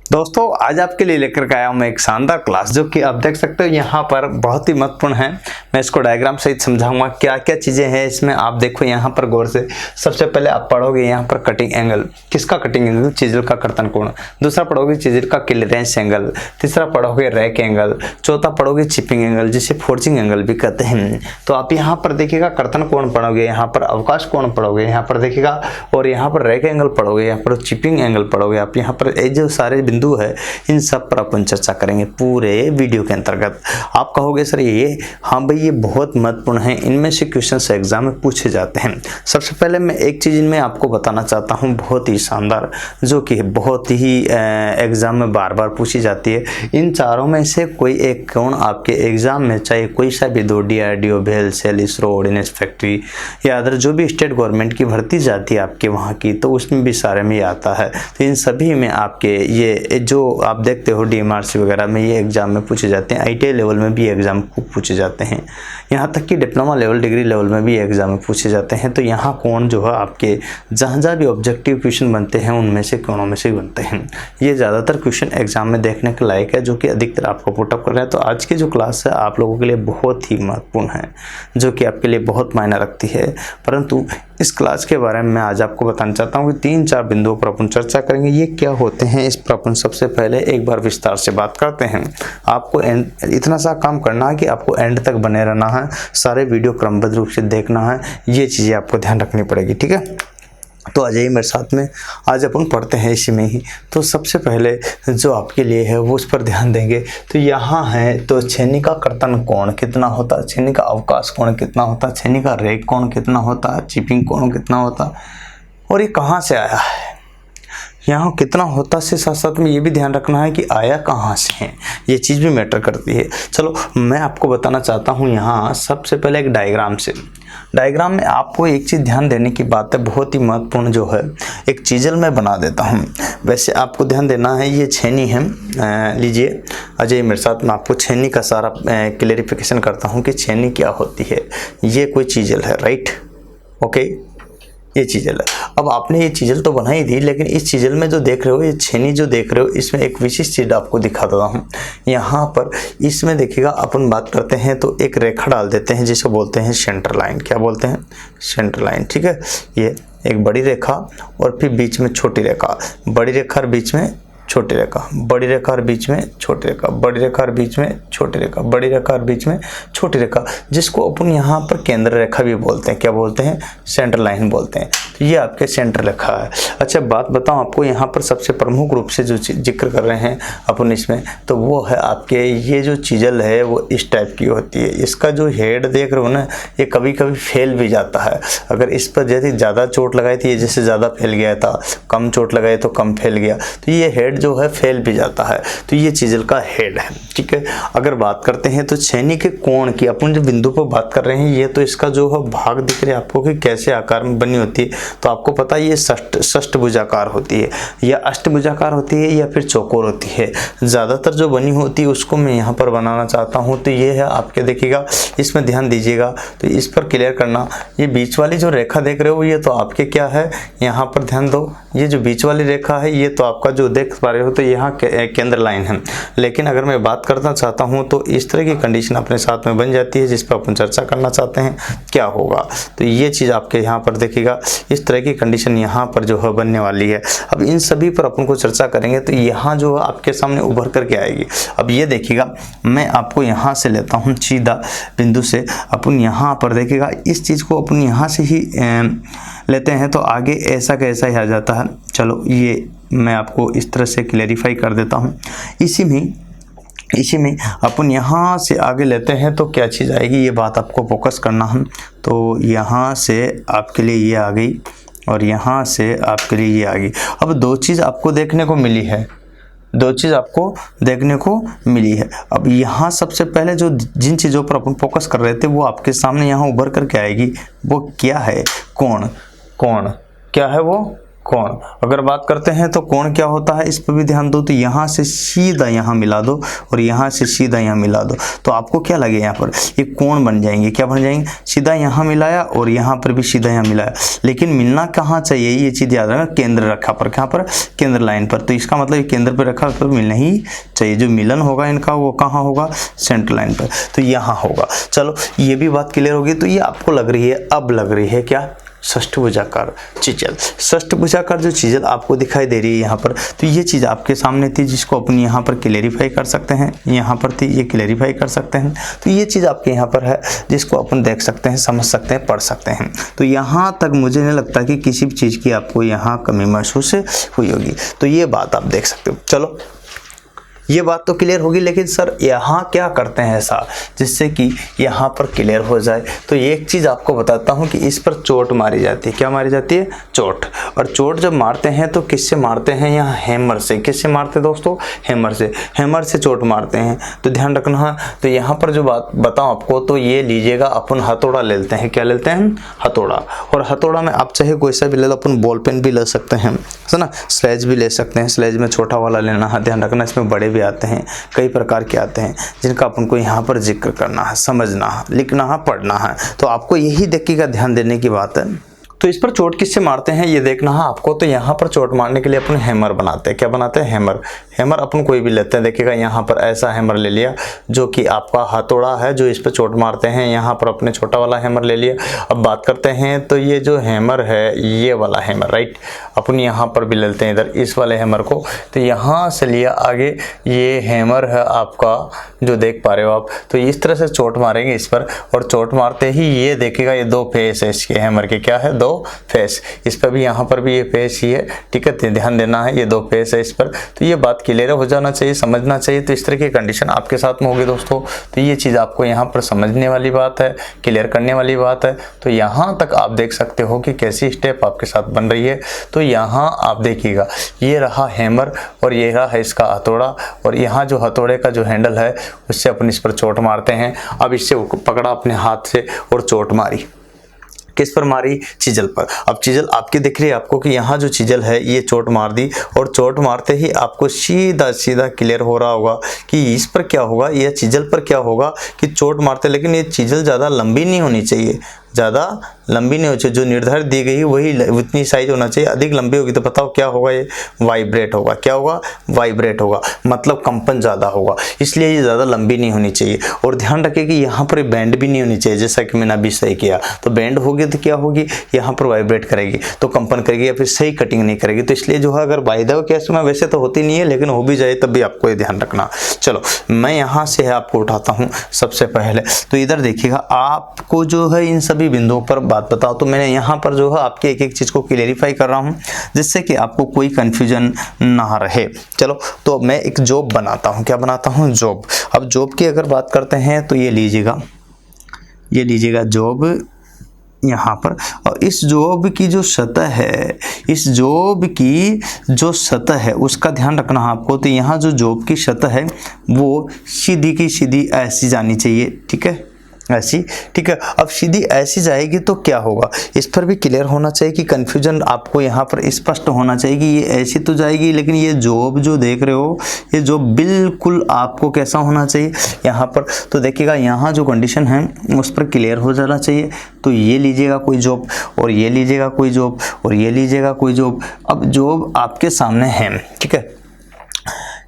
दोस्तों आज आपके लिए लेकर के आया हूँ मैं एक शानदार क्लास जो कि आप देख सकते हो यहाँ पर बहुत ही महत्वपूर्ण है। मैं इसको डायग्राम सहित समझाऊंगा क्या क्या चीज़ें हैं इसमें। आप देखो यहाँ पर गौर से। सबसे पहले आप पढ़ोगे यहाँ पर कटिंग एंगल। किसका कटिंग एंगल? चिजल का कर्तन कोण। दूसरा पढ़ोगे चिजल का क्लीयरेंस एंगल। तीसरा पढ़ोगे रैक एंगल। चौथा पढ़ोगे चिपिंग एंगल जिसे फोर्जिंग एंगल भी कहते हैं। तो आप यहाँ पर देखिएगा कर्तन कोण पढ़ोगे, यहाँ पर अवकाश कोण पढ़ोगे, यहाँ पर देखिएगा, और यहाँ पर रैक एंगल पढ़ोगे, यहाँ पर चिपिंग एंगल पढ़ोगे। आप यहाँ पर जो सारे बिंदु है इन सब पर अपन चर्चा करेंगे पूरे वीडियो के अंतर्गत। आप कहोगे सर ये, हाँ भाई ये बहुत महत्वपूर्ण है, इनमें से क्वेश्चन एग्जाम में पूछे जाते हैं। सबसे पहले मैं एक चीज इनमें आपको बताना चाहता हूँ बहुत ही शानदार, जो कि बहुत ही एग्जाम में बार बार पूछी जाती है। इन चारों में से कोई एक कोण आपके एग्जाम में, चाहे कोई सा भी दो, DRDO, भेल, सेल, इसरो, ऑर्डिनेंस फैक्ट्री या अदर जो भी स्टेट गवर्नमेंट की भर्ती जाती है आपके वहाँ की, तो उसमें भी सारे में आता है। तो इन सभी में आपके ये जो आप देखते हो DMRC वगैरह में ये एग्जाम में पूछे जाते हैं। ITI लेवल में भी एग्जाम खूब पूछे जाते हैं, यहाँ तक कि डिप्लोमा लेवल, डिग्री लेवल में भी एग्जाम में पूछे जाते हैं। तो यहाँ कोण जो है आपके जहाँ जहाँ भी ऑब्जेक्टिव क्वेश्चन बनते हैं उनमें से कोणों में से बनते हैं। ये ज़्यादातर क्वेश्चन एग्जाम में देखने के लायक है, जो कि अधिकतर आपको पुटअप कर रहे हैं। तो आज की जो क्लास है आप लोगों के लिए बहुत ही महत्वपूर्ण है, जो कि आपके लिए बहुत मायने रखती है। परंतु इस क्लास के बारे में मैं आज आपको बताना चाहता हूँ कि 3-4 बिंदुओं पर अपन चर्चा करेंगे। ये क्या होते हैं इस पर अपन सबसे पहले एक बार विस्तार से बात करते हैं। आपको इतना सा काम करना है कि आपको एंड तक बने रहना है, सारे वीडियो क्रमबद्ध रूप से देखना है, ये चीज़ें आपको ध्यान रखनी पड़ेगी, ठीक है। तो आ जाइए मेरे साथ में, आज अपन पढ़ते हैं इसी में ही। तो सबसे पहले जो आपके लिए है वो उस पर ध्यान देंगे। तो यहाँ है तो छेनी का कर्तन कोण कितना होता, छेनी का अवकाश कोण कितना होता, छेनी का रेक कोण कितना होता, चिपिंग कोण कितना होता, और ये कहाँ से आया है, यहाँ कितना होता से साथ साथ में ये भी ध्यान रखना है कि आया कहाँ से है, ये चीज़ भी मैटर करती है। चलो मैं आपको बताना चाहता हूँ यहाँ सबसे पहले एक डायग्राम से। डायग्राम में आपको एक चीज़ ध्यान देने की बात है, बहुत ही महत्वपूर्ण, जो है एक चीजल मैं बना देता हूँ। वैसे आपको ध्यान देना है, ये छेनी है, लीजिए अजय मेरे साथ, मैं आपको छेनी का सारा क्लेरिफिकेशन करता हूँ कि छेनी क्या होती है। ये कोई चीजल है, राइट, ओके, ये चीजल है। अब आपने ये चीजल तो बनाई थी, लेकिन इस चीजल में जो देख रहे हो, ये छेनी जो देख रहे हो, इसमें एक विशिष्ट चीज आपको दिखा देता हूँ। यहाँ पर इसमें देखिएगा अपन बात करते हैं तो एक रेखा डाल देते हैं जिसे बोलते हैं सेंटर लाइन। क्या बोलते हैं? सेंटर लाइन, ठीक है। ये एक बड़ी रेखा और फिर बीच में छोटी रेखा, बड़ी रेखा और बीच में छोटी रेखा, बड़ी रेखा और बीच में छोटी रेखा, बड़ी रेखा और बीच में छोटी रेखा, बड़ी रेखा और बीच में छोटी रेखा, जिसको अपन यहाँ पर केंद्र रेखा भी बोलते हैं। क्या बोलते हैं? सेंटर लाइन बोलते हैं। तो ये आपके सेंटर रेखा है। अच्छा बात बताऊँ आपको, यहाँ पर सबसे प्रमुख रूप से जो जिक्र कर रहे हैं अपन इसमें, तो वो है आपके ये जो चीजल है वो इस टाइप की होती है। इसका जो हेड देख रहे हो ना, ये कभी कभी फैल भी जाता है। अगर इस पर जैसे ज़्यादा चोट लगाई थी, ये जैसे ज़्यादा फैल गया था, कम चोट लगाई तो कम फैल गया, तो ये हेड जो है फैल भी जाता है। तो ये चीजल का हेड है, ठीक है। अगर बात करते हैं तो छेनी के कोण की, अपन जो बिंदु पर बात कर रहे हैं, ये तो इसका जो है भाग दिख रहा है आपको कि कैसे आकार में बनी होती है। तो आपको पता है ये षष्ठभुजाकार होती है या अष्टभुजाकार होती है या फिर चौकोर होती है। ज़्यादातर जो बनी होती है उसको मैं यहाँ पर बनाना चाहता हूँ। तो ये है आपके, देखिएगा इसमें ध्यान दीजिएगा, तो इस पर क्लियर करना। ये बीच वाली जो रेखा देख रहे हो, ये तो आपके क्या है, यहाँ पर ध्यान दो, ये जो बीच वाली रेखा है ये तो आपका जो देख पा रहे हो तो यहाँ केंद्र लाइन है। लेकिन अगर मैं बात करना चाहता हूँ तो इस तरह की कंडीशन अपने साथ में बन जाती है, जिस पर अपन चर्चा करना चाहते हैं क्या होगा। तो ये चीज़ आपके यहाँ पर देखिएगा, इस तरह की कंडीशन यहाँ पर जो है बनने वाली है। अब इन सभी पर अपन को चर्चा करेंगे तो यहाँ जो है आपके सामने उभर करके आएगी। अब ये देखिएगा, मैं आपको यहाँ से लेता हूँ सीधा बिंदु से, अपन यहाँ पर देखिएगा इस चीज़ को अपन यहाँ से ही लेते हैं तो आगे ऐसा कैसा ही आ जाता है। चलो ये मैं आपको इस तरह से क्लेरिफाई कर देता हूँ। इसी में अपन यहाँ से आगे लेते हैं तो क्या चीज़ आएगी, ये बात आपको फोकस करना है। तो यहाँ से आपके लिए ये आ गई और यहाँ से आपके लिए ये आ गई। अब दो चीज़ आपको देखने को मिली है, दो चीज़ आपको देखने को मिली है। अब यहाँ सबसे पहले जो जिन चीज़ों पर अपन फोकस कर रहे थे वो आपके सामने यहाँ उभर करके आएगी। वो क्या है? कोण। कोण क्या है? वो कोण। अगर बात करते हैं तो कोण क्या होता है, इस पर भी ध्यान दो। तो यहाँ से सीधा यहाँ मिला दो और यहाँ से सीधा यहाँ मिला दो, तो आपको क्या लगे यहाँ पर ये कोण बन जाएंगे। क्या बन जाएंगे, सीधा यहाँ मिलाया और यहाँ पर भी सीधा यहाँ मिलाया। लेकिन मिलना कहाँ चाहिए, ये चीज़ याद रखना, केंद्र रखा पर, कहाँ पर, केंद्र लाइन पर। तो इसका मतलब केंद्र पर रखा तो मिलना ही चाहिए। जो मिलन होगा इनका वो कहाँ होगा, सेंटर लाइन पर, तो यहाँ होगा। चलो ये भी बात क्लियर होगी। तो ये आपको लग रही है, अब लग रही है क्या, षष्ठभुजाकार चिजल। षष्ठभुजाकार जो चिजल आपको दिखाई दे रही है यहाँ पर, तो ये चीज़ आपके सामने थी जिसको अपन यहाँ पर क्लेरिफाई कर सकते हैं। यहाँ पर थी, ये क्लेरिफाई कर सकते हैं। तो ये चीज़ आपके यहाँ पर है जिसको अपन देख सकते हैं, समझ सकते हैं, पढ़ सकते हैं। तो यहाँ तक मुझे नहीं लगता कि किसी भी चीज़ की आपको यहाँ कमी महसूस हुई होगी। तो ये बात आप देख सकते हो। चलो ये बात तो क्लियर होगी, लेकिन सर यहाँ क्या करते हैं ऐसा जिससे कि यहाँ पर क्लियर हो जाए। तो ये एक चीज़ आपको बताता हूँ कि इस पर चोट मारी जाती है। क्या मारी जाती है, चोट। और चोट जब मारते हैं तो किससे मारते हैं, यहाँ हैमर से। किससे मारते हैं दोस्तों, हैमर से। हैमर से चोट मारते हैं, तो ध्यान रखना है। तो यहाँ पर जो बात बताऊँ आपको, तो ये लीजिएगा, अपन हथौड़ा ले लेते हैं। क्या लेते हैं, हथौड़ा। और हथौड़ा में आप चाहे कोई सा भी ले लो, अपन बॉल पेन भी ले सकते हैं, है ना, स्लेज भी ले सकते हैं। स्लेज में छोटा वाला लेना है, ध्यान रखना। इसमें बड़े भी आते हैं, कई प्रकार के आते हैं जिनका अपन को यहाँ पर जिक्र करना है, समझना है, लिखना है, पढ़ना है। तो आपको यही देखिएगा, ध्यान देने की बात है। तो इस पर चोट किससे मारते हैं ये देखना है आपको। तो यहाँ पर चोट मारने के लिए अपन हैमर बनाते हैं। क्या बनाते हैं, हैमर। हैमर अपन कोई भी लेते हैं, देखिएगा यहाँ पर ऐसा हैमर ले लिया जो कि आपका हथौड़ा है जो इस पर चोट मारते हैं। यहाँ पर अपने छोटा वाला हैमर ले लिया। अब बात करते हैं तो ये जो हैमर है, ये वाला हैमर, राइट, अपन यहाँ पर भी लेते हैं इधर इस वाले हैमर को। तो यहाँ से लिया आगे, ये हैमर है आपका जो देख पा रहे हो आप। तो इस तरह से चोट मारेंगे इस पर, और चोट मारते ही ये देखिएगा ये दो फेस है इसके हैमर के। क्या है, दो फेस। इस पर भी, यहाँ पर भी ये फेस ही है, ठीक है, ध्यान देना है, ये दो फेस है इस पर। तो ये बात क्लियर हो जाना चाहिए, समझना चाहिए। तो इस तरह की कंडीशन आपके साथ में होगी दोस्तों। तो ये चीज़ आपको यहाँ पर समझने वाली बात है, क्लियर करने वाली बात है। तो यहाँ तक आप देख सकते हो कि कैसी स्टेप आपके साथ बन रही है। तो यहाँ आप देखिएगा, ये रहा हैमर और ये रहा इसका हथौड़ा, और यहाँ जो हथौड़े का जो हैंडल है उससे अपन इस पर चोट मारते हैं। अब इससे पकड़ा अपने हाथ से और चोट मारी। किस पर मारी, चिजल पर। अब चिजल आपकी दिख रही है आपको कि यहाँ जो चिजल है ये चोट मार दी, और चोट मारते ही आपको सीधा सीधा क्लियर हो रहा होगा कि इस पर क्या होगा, यह चिजल पर क्या होगा कि चोट मारते, लेकिन ये चिजल ज़्यादा लंबी नहीं होनी चाहिए, ज़्यादा लंबी नहीं होनी चाहिए। जो निर्धारित दी गई वही उतनी साइज होना चाहिए। अधिक लंबी होगी तो बताओ क्या होगा, ये वाइब्रेट होगा। क्या होगा, वाइब्रेट होगा, मतलब कंपन ज़्यादा होगा। इसलिए ये ज़्यादा लंबी नहीं होनी चाहिए। और ध्यान रखिए कि यहाँ पर बैंड भी नहीं होनी चाहिए, जैसा कि मैंने अभी सही किया। तो बैंड होगी तो क्या होगी, यहाँ पर वाइब्रेट करेगी तो कंपन करेगी, या फिर सही कटिंग नहीं करेगी। तो इसलिए जो है, अगर वायदा केस में वैसे तो होती नहीं है, लेकिन हो भी जाए तब भी आपको ये ध्यान रखना। चलो मैं यहाँ से आपको उठाता हूँ सबसे पहले। तो इधर देखिएगा, आपको जो है इन सभी बिंदुओं पर बात बताओ। तो मैंने यहाँ पर जो है आपके एक एक चीज़ को क्लेरिफाई कर रहा हूँ जिससे कि आपको कोई कंफ्यूजन ना रहे। चलो तो मैं एक जॉब बनाता हूँ। क्या बनाता हूँ, जॉब। अब जॉब की अगर बात करते हैं तो ये लीजिएगा, ये लीजिएगा जॉब यहाँ पर। और इस जॉब की जो सतह है, इस जॉब की जो सतह है उसका ध्यान रखना है आपको। तो यहाँ जो जॉब की सतह है वो सीधी की सीधी ऐसी जानी चाहिए, ठीक है, ऐसी, ठीक है। अब सीधी ऐसी जाएगी तो क्या होगा, इस पर भी क्लियर होना चाहिए कि कंफ्यूजन आपको यहाँ पर स्पष्ट होना चाहिए कि ये ऐसी तो जाएगी, लेकिन ये जॉब जो देख रहे हो, ये जॉब बिल्कुल आपको कैसा होना चाहिए यहाँ पर। तो देखिएगा यहाँ जो कंडीशन है उस पर क्लियर हो जाना चाहिए। तो ये लीजिएगा कोई जॉब, और ये लीजिएगा कोई जॉब, और ये लीजिएगा कोई जॉब। अब जॉब आपके सामने है, ठीक है।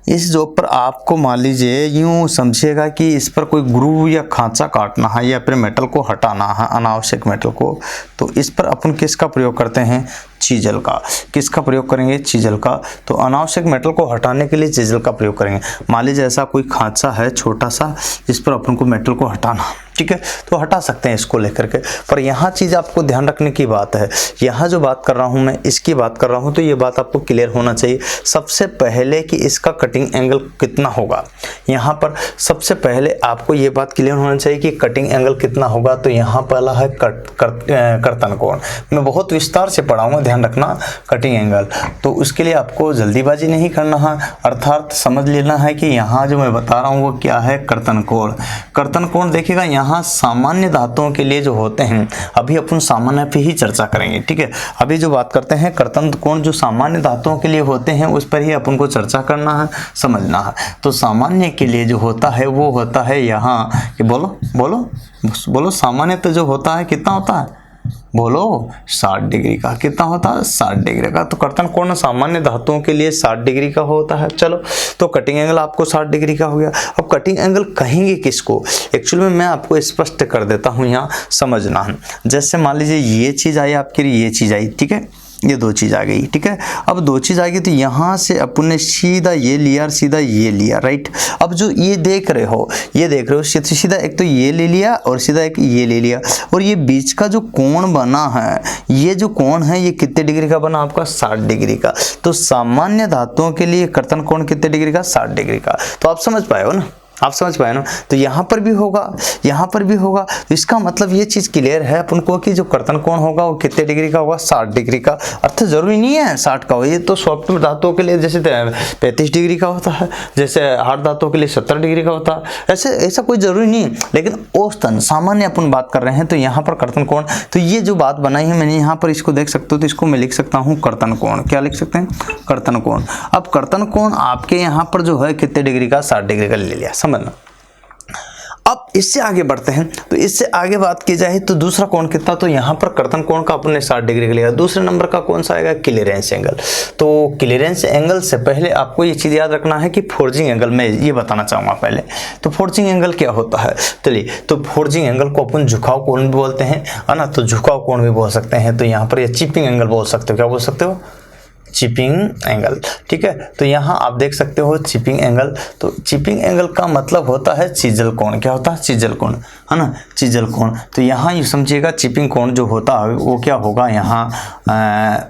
इस जॉब पर आपको मान लीजिए यूँ समझिएगा कि इस पर कोई ग्रूव या खांचा काटना है या फिर मेटल को हटाना है, अनावश्यक मेटल को। तो इस पर अपन किसका प्रयोग करते हैं, चीजल का। किसका प्रयोग करेंगे, चीजल का। तो अनावश्यक मेटल को हटाने के लिए चीजल का प्रयोग करेंगे। मान लीजिए ऐसा कोई खांचा है छोटा सा जिस पर अपन को मेटल को हटाना, ठीक है, तो हटा सकते हैं इसको लेकर के। पर यहाँ चीज़ आपको ध्यान रखने की बात है, यहाँ जो बात कर रहा हूँ मैं, इसकी बात कर रहा हूँ, तो ये बात आपको क्लियर होना चाहिए सबसे पहले कि इसका कटिंग एंगल कितना होगा। यहाँ पर सबसे पहले आपको ये बात क्लियर होना चाहिए कि कटिंग एंगल कितना होगा। तो यहाँ पहला है कर्तन कोण। मैं बहुत विस्तार से पढ़ाऊंगा, ध्यान रखना, कटिंग एंगल। तो उसके लिए आपको जल्दीबाजी नहीं करना है, अर्थात समझ लेना है कि यहाँ जो मैं बता रहा हूँ वो क्या है, कर्तन कोण। कर्तन कोण देखिएगा यहाँ यहाँ सामान्य धातुओं के लिए जो होते हैं, अभी अपन सामान्य पे ही चर्चा करेंगे, ठीक है। अभी जो बात करते हैं कर्तन कोण जो सामान्य धातुओं के लिए होते हैं उस पर ही अपन को चर्चा करना है, समझना है। तो सामान्य के लिए जो होता है वो होता है यहाँ कि बोलो बोलो बोलो, सामान्य तो जो होता है कितना होता है, बोलो 60 डिग्री का। कितना होता है, 60 डिग्री का। तो कर्तन कोण सामान्य धातुओं के लिए 60 डिग्री का होता है। चलो, तो कटिंग एंगल आपको 60 डिग्री का हो गया। अब कटिंग एंगल कहेंगे किसको, एक्चुअली में मैं आपको स्पष्ट कर देता हूँ, यहाँ समझना है। जैसे मान लीजिए ये चीज़ आई आपके लिए, ये चीज़ आई, ठीक है, ये दो चीज़ आ गई, ठीक है। अब दो चीज़ आ गई तो यहाँ से अपन ने सीधा ये लिया और सीधा ये लिया, राइट। अब जो ये देख रहे हो, ये देख रहे हो सीधा एक तो ये ले लिया और सीधा एक ये ले लिया, और ये बीच का जो कोण बना है, ये जो कोण है ये कितने डिग्री का बना आपका, 60 डिग्री का। तो सामान्य धातुओं के लिए कर्तन कोण कितने डिग्री का, 60 डिग्री का। तो आप समझ पाए हो ना, आप समझ पाए ना। तो यहाँ पर भी होगा, यहाँ पर भी होगा। तो इसका मतलब ये चीज़ क्लियर है अपन को कि जो कर्तन कोण होगा वो कितने डिग्री का होगा, 60 डिग्री का। अर्थ जरूरी नहीं है 60 का हो, ये तो सॉफ्ट धातुओं के लिए जैसे 35 डिग्री का होता है, जैसे हार्ड धातुओं के लिए 70 डिग्री का होता है। ऐसा कोई जरूरी नहीं है, लेकिन औसतन सामान्य अपन बात कर रहे हैं। तो यहाँ पर कर्तन कोण, तो ये जो बात बनाई है मैंने यहाँ पर, इसको देख सकते हो, तो इसको मैं लिख सकता हूँ कर्तन कोण। क्या लिख सकते हैं, कर्तन कोण। अब कर्तन कोण आपके यहाँ पर जो है कितने डिग्री का, 60 डिग्री का ले लिया, समझना। अब इससे आगे बढ़ते हैं। तो इससे आगे बात की जाए तो दूसरा कोण कितना, तो यहाँ पर कर्तन कोण का अपने 60 डिग्री का लिया। दूसरे नंबर का कौन सा आएगा, क्लीयरेंस एंगल। तो क्लीयरेंस एंगल से पहले आपको ये चीज़ याद रखना है कि फोर्जिंग एंगल, मैं ये बताना चाहूँगा पहले। तो फोर्जिंग एंगल क्या होता है, चलिए। तो फोर्जिंग एंगल को अपन झुकाव कोण भी बोलते हैं, है ना। तो झुकाव कोण भी बोल सकते हैं। तो यहाँ पर ये चिपिंग एंगल बोल सकते हो। क्या बोल सकते हो, चिपिंग एंगल, ठीक है। तो यहाँ आप देख सकते हो चिपिंग एंगल। तो चिपिंग एंगल का मतलब होता है चीजल कोण। क्या होता है, चीजल कोण, है ना, चीजल कोण। तो यहाँ ये समझिएगा चिपिंग कोण जो होता है वो क्या होगा, यहाँ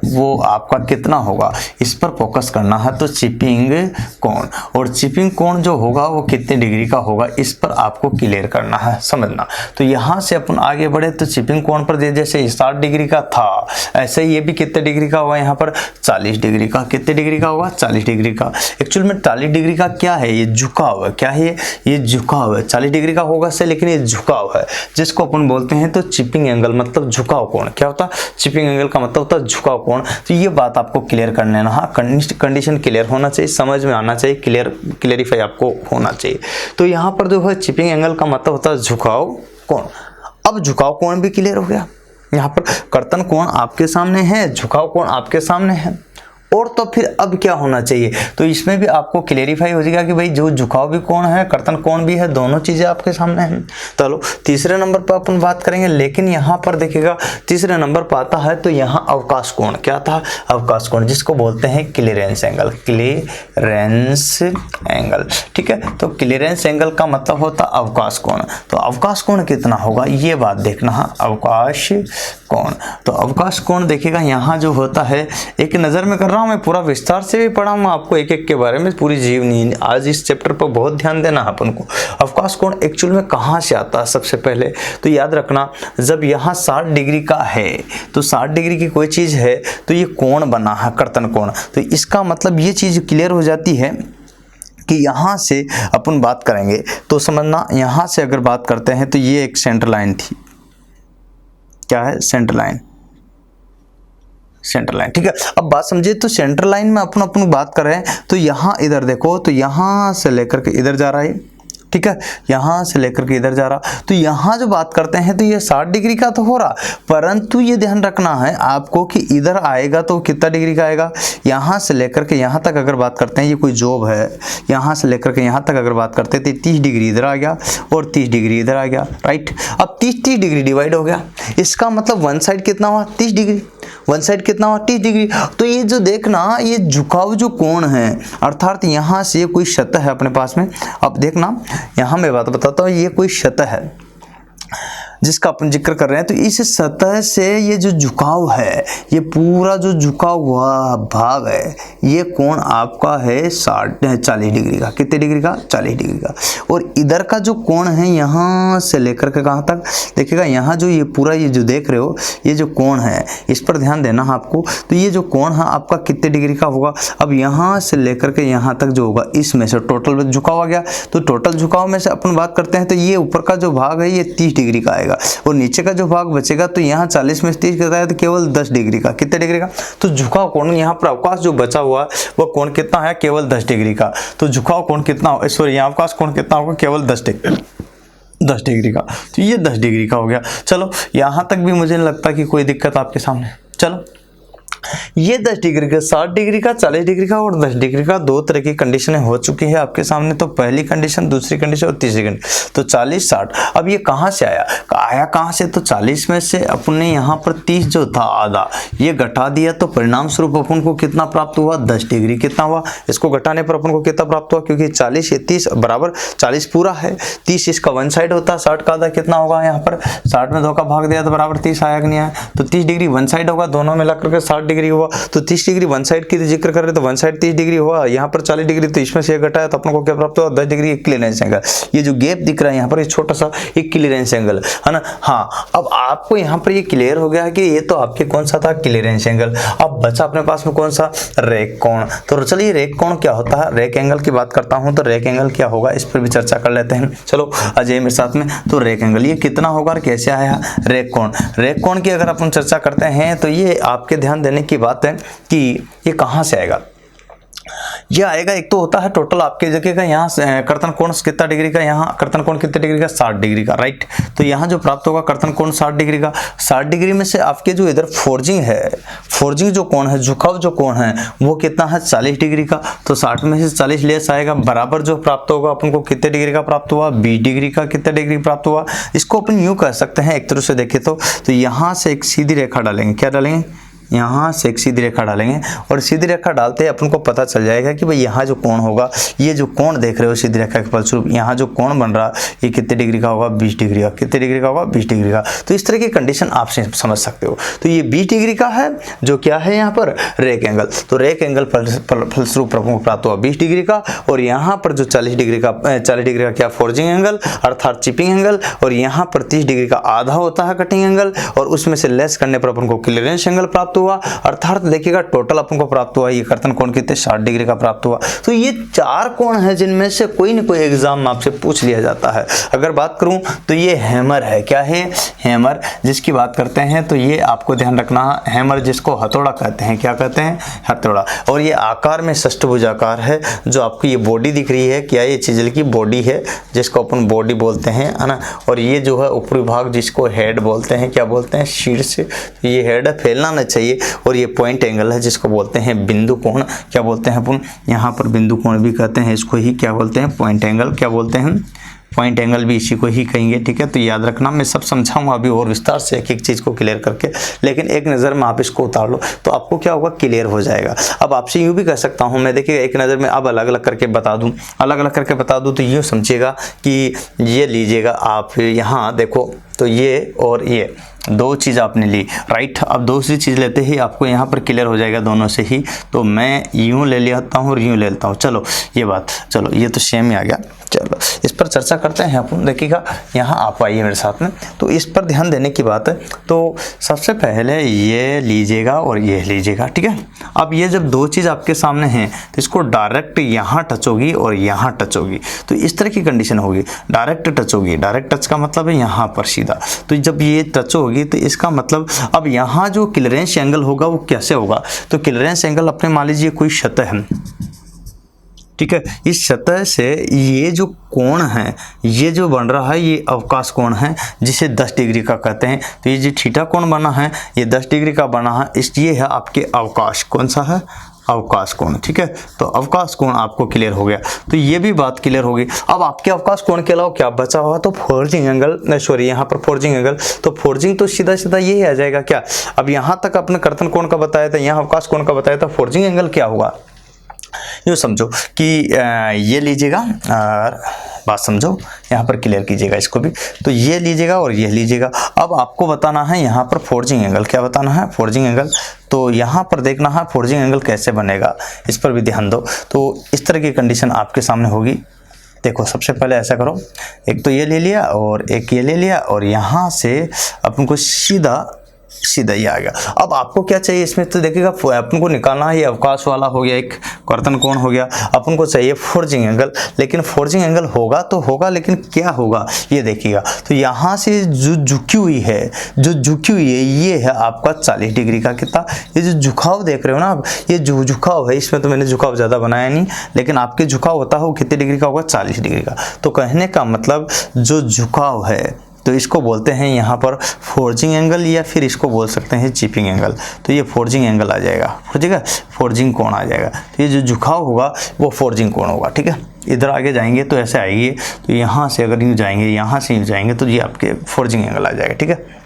वो आपका कितना होगा, इस पर फोकस करना है। तो चिपिंग कोण, और चिपिंग कोण जो होगा वो कितने डिग्री का होगा, इस पर आपको क्लियर करना है, समझना। तो यहाँ से अपन आगे बढ़े तो चिपिंग कोण पर जैसे 60 डिग्री का था, ऐसे ये भी कितने डिग्री का होगा, यहाँ पर 40 डिग्री का। कितने डिग्री का होगा, 40 डिग्री का। एक्चुअल में 40 डिग्री का क्या है, ये झुकाव है। क्या है ये झुकाव है। 40 डिग्री का होगा से, लेकिन ये झुकाव है, जिसको अपन बोलते हैं तो चिपिंग एंगल, मतलब झुकाव कोण। क्या होता है, चिपिंग एंगल का मतलब होता है झुकाव कोण। तो ये बात आपको क्लियर कर लेना। हाँ, कंडीशन क्लियर होना चाहिए, समझ में आना चाहिए, क्लियरिफाई आपको होना चाहिए। तो यहाँ पर जो है चिपिंग एंगल का मतलब होता है झुकाव कोण। अब झुकाव कोण भी क्लियर हो गया। यहाँ पर कर्तन कोण आपके सामने है, झुकाव कोण आपके सामने है, और तो फिर अब क्या होना चाहिए, तो इसमें भी आपको क्लेरिफाई हो जाएगा कि भाई जो झुकाव भी कोण है, कर्तन कोण भी है, दोनों चीजें आपके सामने हैं। चलो तीसरे नंबर पर अपन बात करेंगे, लेकिन यहाँ पर देखिएगा तीसरे नंबर पर आता है तो यहाँ अवकाश कोण। क्या था, अवकाश कोण, जिसको बोलते हैं क्लीयरेंस एंगल। क्लीयरेंस एंगल, ठीक है। तो क्लीयरेंस एंगल का मतलब होता अवकाश कोण। तो अवकाश कोण कितना होगा, ये बात देखना है, अवकाश कोण। तो अवकाश कोण देखिएगा यहाँ जो होता है, एक नज़र में कर रहा हूँ मैं, पूरा विस्तार से भी पढ़ा हूँ आपको एक एक के बारे में, पूरी जीवनी। आज इस चैप्टर पर बहुत ध्यान देना है अपन को। अवकाश कोण एक्चुअल में कहाँ से आता है, सबसे पहले तो याद रखना, जब यहाँ 60 डिग्री का है, तो 60 डिग्री की कोई चीज़ है तो ये कोण बना है, कर्तन कोण। तो इसका मतलब ये चीज़ क्लियर हो जाती है कि यहाँ से अपन बात करेंगे तो समझना, यहाँ से अगर बात करते हैं तो ये एक सेंटर लाइन थी। क्या है, सेंटर लाइन, सेंटर लाइन, ठीक है। अब बात समझिए, तो सेंटर लाइन में अपन बात कर रहे हैं, तो यहाँ इधर देखो, तो यहाँ से लेकर के इधर जा रहा है, ठीक है, यहाँ से लेकर के इधर जा रहा। तो यहाँ जो बात करते हैं तो ये 60 डिग्री का तो हो रहा, परंतु ये ध्यान रखना है आपको कि इधर आएगा तो कितना डिग्री का आएगा, यहाँ से लेकर के यहाँ तक अगर बात करते हैं, ये कोई जॉब है, यहाँ से लेकर के यहाँ तक अगर बात करते हैं तो 30 डिग्री इधर आ गया और 30 डिग्री इधर आ गया, राइट। अब 30 डिग्री डिवाइड हो गया, इसका मतलब वन साइड कितना हुआ, 30 डिग्री, वन साइड कितना हुआ, 30 डिग्री। तो ये जो देखना, ये झुकाव जो कोण है, अर्थात यहाँ से कोई सतह है अपने पास में। अब देखना, यहाँ मैं बात बताता हूँ, ये कोई सतह है, जिसका अपन जिक्र कर रहे हैं, तो इस सतह से ये जो झुकाव है, ये पूरा जो झुका हुआ भाग है, ये कोण आपका है 40 डिग्री का। कितने डिग्री का? 40 डिग्री का। और इधर का जो कोण है यहाँ से लेकर के कहाँ तक देखिएगा, यहाँ जो ये पूरा ये जो देख रहे हो ये जो कोण है, इस पर ध्यान देना है आपको। तो ये जो कोण है आपका कितने डिग्री का होगा? अब यहाँ से लेकर के यहाँ तक जो होगा, इसमें से टोटल झुकाव आ गया। तो टोटल झुकाव में से अपन बात करते हैं, तो ये ऊपर का जो भाग है ये 30 डिग्री का आएगा, और नीचे का जो भाग बचेगा तो यहाँ 40 में से 30 करता है तो केवल 10 डिग्री का। कितने डिग्री का? तो झुकाव कोण यहाँ पर अवकाश जो बचा हुआ वो कोण कितना है? केवल 10 डिग्री का। तो झुकाव कोण कितना, सॉरी यहाँ अवकाश कोण कितना होगा? केवल 10 डिग्री का। तो ये 10 डिग्री का हो गया। चलो यहाँ तक भी मुझे नहीं लगता कि कोई दिक्कत आपके सामने। चलो ये 10 डिग्री का, 60 डिग्री का, 40 डिग्री का और 10 डिग्री का, दो तरह की कंडीशनें हो चुकी है आपके सामने। तो पहली कंडीशन, दूसरी कंडीशन और तीसरी कंडीशन। तो 40 60। अब ये कहाँ से आया? कहाँ से? तो 40 में से अपने यहाँ पर 30 जो था आधा, ये घटा दिया, तो परिणाम स्वरूप अपन को कितना प्राप्त हुआ? 10 डिग्री। कितना हुआ? इसको घटाने पर अपन को कितना प्राप्त हुआ? क्योंकि 40 ये 30 बराबर 40 पूरा है, 30 इसका वन साइड होता है, 60 का आधा कितना होगा? यहाँ पर 60 में 2 का भाग दिया तो बराबर 30 आया कि नहीं आया? तो 30 डिग्री वन साइड होगा, दोनों मिलाकर के 60 डिग्री हुआ। तो 30 डिग्री वन साइड की जिक्र कर रहे तो वन साइड 30 डिग्री हुआ, यहाँ पर 40 डिग्री, तो इसमें से घटाया तो अपन को क्या प्राप्त हुआ? 10 डिग्री एक क्लियरेंस एंगल। ये जो गैप दिख रहा है यहाँ पर, ये छोटा सा एक क्लियरेंस एंगल है ना। हाँ, अब आपको यहाँ पर ये क्लियर हो गया कि ये तो आपके कौन सा था? Clearance angle. अब बचा अपने पास में कौन सा? रेक कोण। तो चलिए रेक कोण क्या होता है, रेक एंगल की बात करता हूँ। तो रेक एंगल क्या होगा इस पर भी चर्चा कर लेते हैं। चलो अजय मेरे साथ में। तो रेक एंगल ये कितना होगा और कैसे आया? रेक कोण। रेक कोण की अगर अपन चर्चा करते हैं तो ये आपके ध्यान देने की बात है कि ये कहाँ से आएगा। ये आएगा, एक तो होता है टोटल आपके जगह का, यहाँ कर्तन कोण कितना डिग्री का, यहाँ कर्तन कोण कितने डिग्री का? 60 डिग्री का, राइट। तो यहाँ जो प्राप्त होगा कर्तन कोण 60 डिग्री का। 60 डिग्री में से आपके जो इधर फोर्जिंग है, फोर्जिंग जो कोण है, झुकाव जो कोण है, वो कितना है? 40 डिग्री का। तो 60 में से 40 लेस आएगा, बराबर जो प्राप्त होगा अपन को कितने डिग्री का प्राप्त हुआ? 20 डिग्री का। कितने डिग्री प्राप्त हुआ? इसको अपन यूं कह सकते हैं एक तरह से देखें तो यहाँ से एक सीधी रेखा डालेंगे। क्या डालेंगे? यहाँ से एक सीधी रेखा डालेंगे, और सीधी रेखा डालते ही अपन को पता चल जाएगा कि भाई यहाँ जो कोण होगा, ये जो कोण देख रहे हो सीधी रेखा के फलस्वरूप, यहाँ जो कोण बन रहा ये कितने डिग्री का होगा? 20 डिग्री का। कितने डिग्री का होगा? 20 डिग्री का। तो इस तरह की कंडीशन आप समझ सकते हो। तो ये 20 डिग्री का है, जो क्या है यहाँ पर? Rake angle. तो रेक एंगल फलस्वरूप अपन को प्राप्त हुआ 20 डिग्री का, और यहाँ पर जो 40 डिग्री का क्या? फोर्जिंग एंगल अर्थात चिपिंग एंगल, और यहाँ पर 30 डिग्री का आधा होता है कटिंग एंगल, और उसमें से लेस करने पर अपन को क्लियरेंस एंगल प्राप्त हुआ। अर्थात देखिएगा टोटल अपन को प्राप्त हुआ ये कर्तन कोण कितने? 60 डिग्री का प्राप्त हुआ। तो ये 4 कोण है जिनमें से कोई न कोई एग्जाम में आपसे पूछ लिया जाता है। अगर बात करूं तो ये हैमर है। क्या है? हैमर, जिसकी बात करते हैं तो ये आपको ध्यान रखना, हैमर जिसको हथौड़ा कहते हैं। क्या कहते हैं? हथौड़ा। और ये आकार में षष्ठभुजाकार है। जो आपको ये बॉडी दिख रही है, क्या ये चिजल की बॉडी है, जिसको अपन बॉडी बोलते हैं, है ना। और ये जो है ऊपरी भाग जिसको हेड बोलते हैं। क्या बोलते हैं? शीर्ष। ये हेड है, फैलना नहीं चाहिए। और ये पॉइंट एंगल है जिसको बोलते हैं बिंदु कोण। क्या बोलते हैं अपन? यहाँ पर बिंदु कोण भी कहते हैं इसको ही। क्या बोलते हैं? Point angle. क्या बोलते हैं? पॉइंट एंगल भी इसी को ही कहेंगे। ठीक है, तो याद रखना, मैं सब समझाऊंगा अभी और विस्तार से एक एक चीज़ को क्लियर करके, लेकिन एक नज़र में आप इसको उतार लो तो आपको क्या होगा? क्लियर हो जाएगा। अब आपसे यूँ भी कह सकता हूँ मैं, देखिए एक नज़र में अब अलग अलग करके बता दूँ, तो यूँ समझिएगा कि ये लीजिएगा आप, यहाँ देखो तो ये और ये दो चीज़ आपने ली, राइट। अब दूसरी चीज़ लेते ही आपको यहाँ पर क्लियर हो जाएगा दोनों से ही। तो मैं यूँ ले लेता हूँ और यूँ ले लेता हूँ। चलो ये बात, चलो ये तो सेम ही आ गया। चलो इस पर चर्चा करते हैं अपन। देखिएगा यहाँ आप आइए मेरे साथ में, तो इस पर ध्यान देने की बात है। तो सबसे पहले ये लीजिएगा और ये लीजिएगा, ठीक है। अब ये जब दो चीज़ आपके सामने हैं तो इसको डायरेक्ट यहाँ टच होगी और यहाँ टच होगी, तो इस तरह की कंडीशन होगी। डायरेक्ट टच होगी, डायरेक्ट टच का मतलब है यहाँ पर सीधा। तो जब ये टच होगी तो इसका मतलब अब यहाँ जो क्लियरेंस एंगल होगा वो कैसे होगा? तो क्लियरेंस एंगल अपने मान लीजिए कोई सतह है, ठीक है। इस सतह से ये जो कोण है, ये जो बन रहा है, ये अवकाश कोण है जिसे 10 डिग्री का कहते हैं। तो ये जो थीटा कोण बना है ये 10 डिग्री का बना है। ये है आपके अवकाश, कौन सा है? अवकाश कोण, ठीक है। तो अवकाश कोण आपको क्लियर हो गया, तो ये भी बात क्लियर होगी। अब आपके अवकाश कोण के अलावा क्या बचा हुआ? तो फोर्जिंग एंगल, सॉरी यहाँ पर फोर्जिंग एंगल। तो फोर्जिंग तो सीधा सीधा यही आ जाएगा क्या? अब यहाँ तक अपने कर्तन कोण का बताया था, यहाँ अवकाश कोण का बताया था, फोर्जिंग एंगल क्या होगा? यूँ समझो कि ये लीजिएगा और बात समझो, यहाँ पर क्लियर कीजिएगा इसको भी। तो ये लीजिएगा और ये लीजिएगा। अब आपको बताना है यहाँ पर फोर्जिंग एंगल, क्या बताना है, फोर्जिंग एंगल। तो यहाँ पर देखना है फोर्जिंग एंगल कैसे बनेगा, इस पर भी ध्यान दो। तो इस तरह की कंडीशन आपके सामने होगी। देखो सबसे पहले ऐसा करो, एक तो ये ले लिया और एक ये ले लिया और यहाँ से अपन को सीधा ये आ गया। अब आपको क्या चाहिए इसमें, तो देखिएगा अपन को निकालना है, ये अवकाश वाला हो गया, एक कर्तन कोण हो गया, अपन को चाहिए फोर्जिंग एंगल। लेकिन फोर्जिंग एंगल होगा तो होगा, लेकिन क्या होगा ये देखिएगा। तो यहाँ से जो झुकी हुई है, ये है आपका 40 डिग्री का। कितना, ये जो झुकाव देख रहे हो ना आप, ये जो झुकाव है, इसमें तो मैंने झुकाव ज़्यादा बनाया नहीं, लेकिन आपके झुकाव होता है वो कितने डिग्री का होगा, 40 डिग्री का। तो कहने का मतलब जो झुकाव है तो इसको बोलते हैं यहाँ पर फोर्जिंग एंगल, या फिर इसको बोल सकते हैं चिपिंग एंगल। तो ये फोर्जिंग एंगल आ जाएगा, फोर्जिंग कोण आ जाएगा। तो ये जो झुकाव होगा वो फोर्जिंग कोण होगा, ठीक है। इधर आगे जाएंगे तो ऐसे आएंगे, तो यहाँ से अगर यूँ जाएंगे, यहाँ से यूँ जाएंगे तो ये आपके फोर्जिंग एंगल आ जाएगा, ठीक है।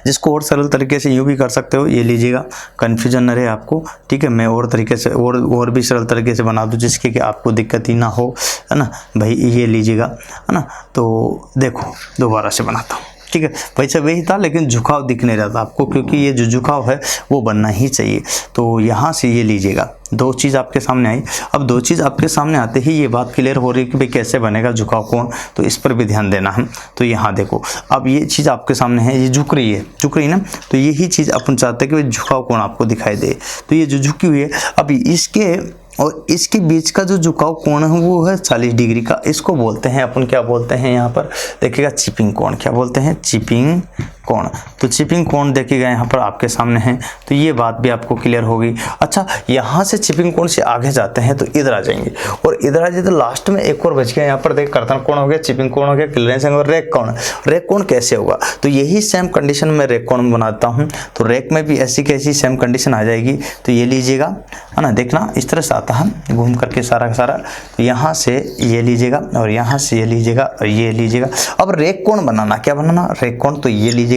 जिसको और सरल तरीके से यूँ भी कर सकते हो, ये लीजिएगा, कन्फ्यूजन न रहे आपको, ठीक है। मैं और तरीके से और भी सरल तरीके से बना दूँ जिसके कि आपको दिक्कत ही ना हो, है ना भाई। ये लीजिएगा, है ना। तो देखो दोबारा से बनाता हूँ, ठीक है। वैसे वही था, लेकिन झुकाव दिख नहीं रहा था आपको, क्योंकि ये जो झुकाव है वो बनना ही चाहिए। तो यहाँ से ये लीजिएगा, दो चीज़ आपके सामने आई। अब दो चीज़ आपके सामने आते ही ये बात क्लियर हो रही है कि भाई कैसे बनेगा झुकाव कोण, तो इस पर भी ध्यान देना है। तो यहाँ देखो, अब ये चीज़ आपके सामने है, ये झुक रही है ना। तो यही चीज़ अपन चाहते हैं कि भाई झुकाव कोण आपको दिखाई दे। तो ये जो झुकी हुई है, अब इसके और इसके बीच का जो झुकाव कोण है वो है 40 डिग्री का। इसको बोलते हैं अपन, क्या बोलते हैं यहाँ पर देखिएगा, चिपिंग कोण। क्या बोलते हैं, चिपिंग कोण। तो चिपिंग कोण देखिएगा यहाँ पर आपके सामने है। तो ये बात भी आपको क्लियर होगी। अच्छा, यहाँ से चिपिंग कोण से आगे जाते हैं तो इधर आ जाएंगे, और इधर आ जाए तो लास्ट में एक और बच गया। यहाँ पर देख, कर्तन कोण हो गया, चिपिंग कोण हो गया, क्लीयरेंस एंगल, रेक कोण। रेक कोण कैसे होगा, तो यही सेम कंडीशन में रेक कोण बनाता हूँ। तो रेक में भी ऐसी कैसी सेम कंडीशन आ जाएगी। तो ये लीजिएगा, है ना, देखना इस तरह से आता है घूम करके सारा का सारा। तो यहाँ से ये लीजिएगा और यहाँ से ये लीजिएगा और ये लीजिएगा। अब रेक कोण बनाना, क्या बनाना, रेक कोण। तो ये लीजिएगा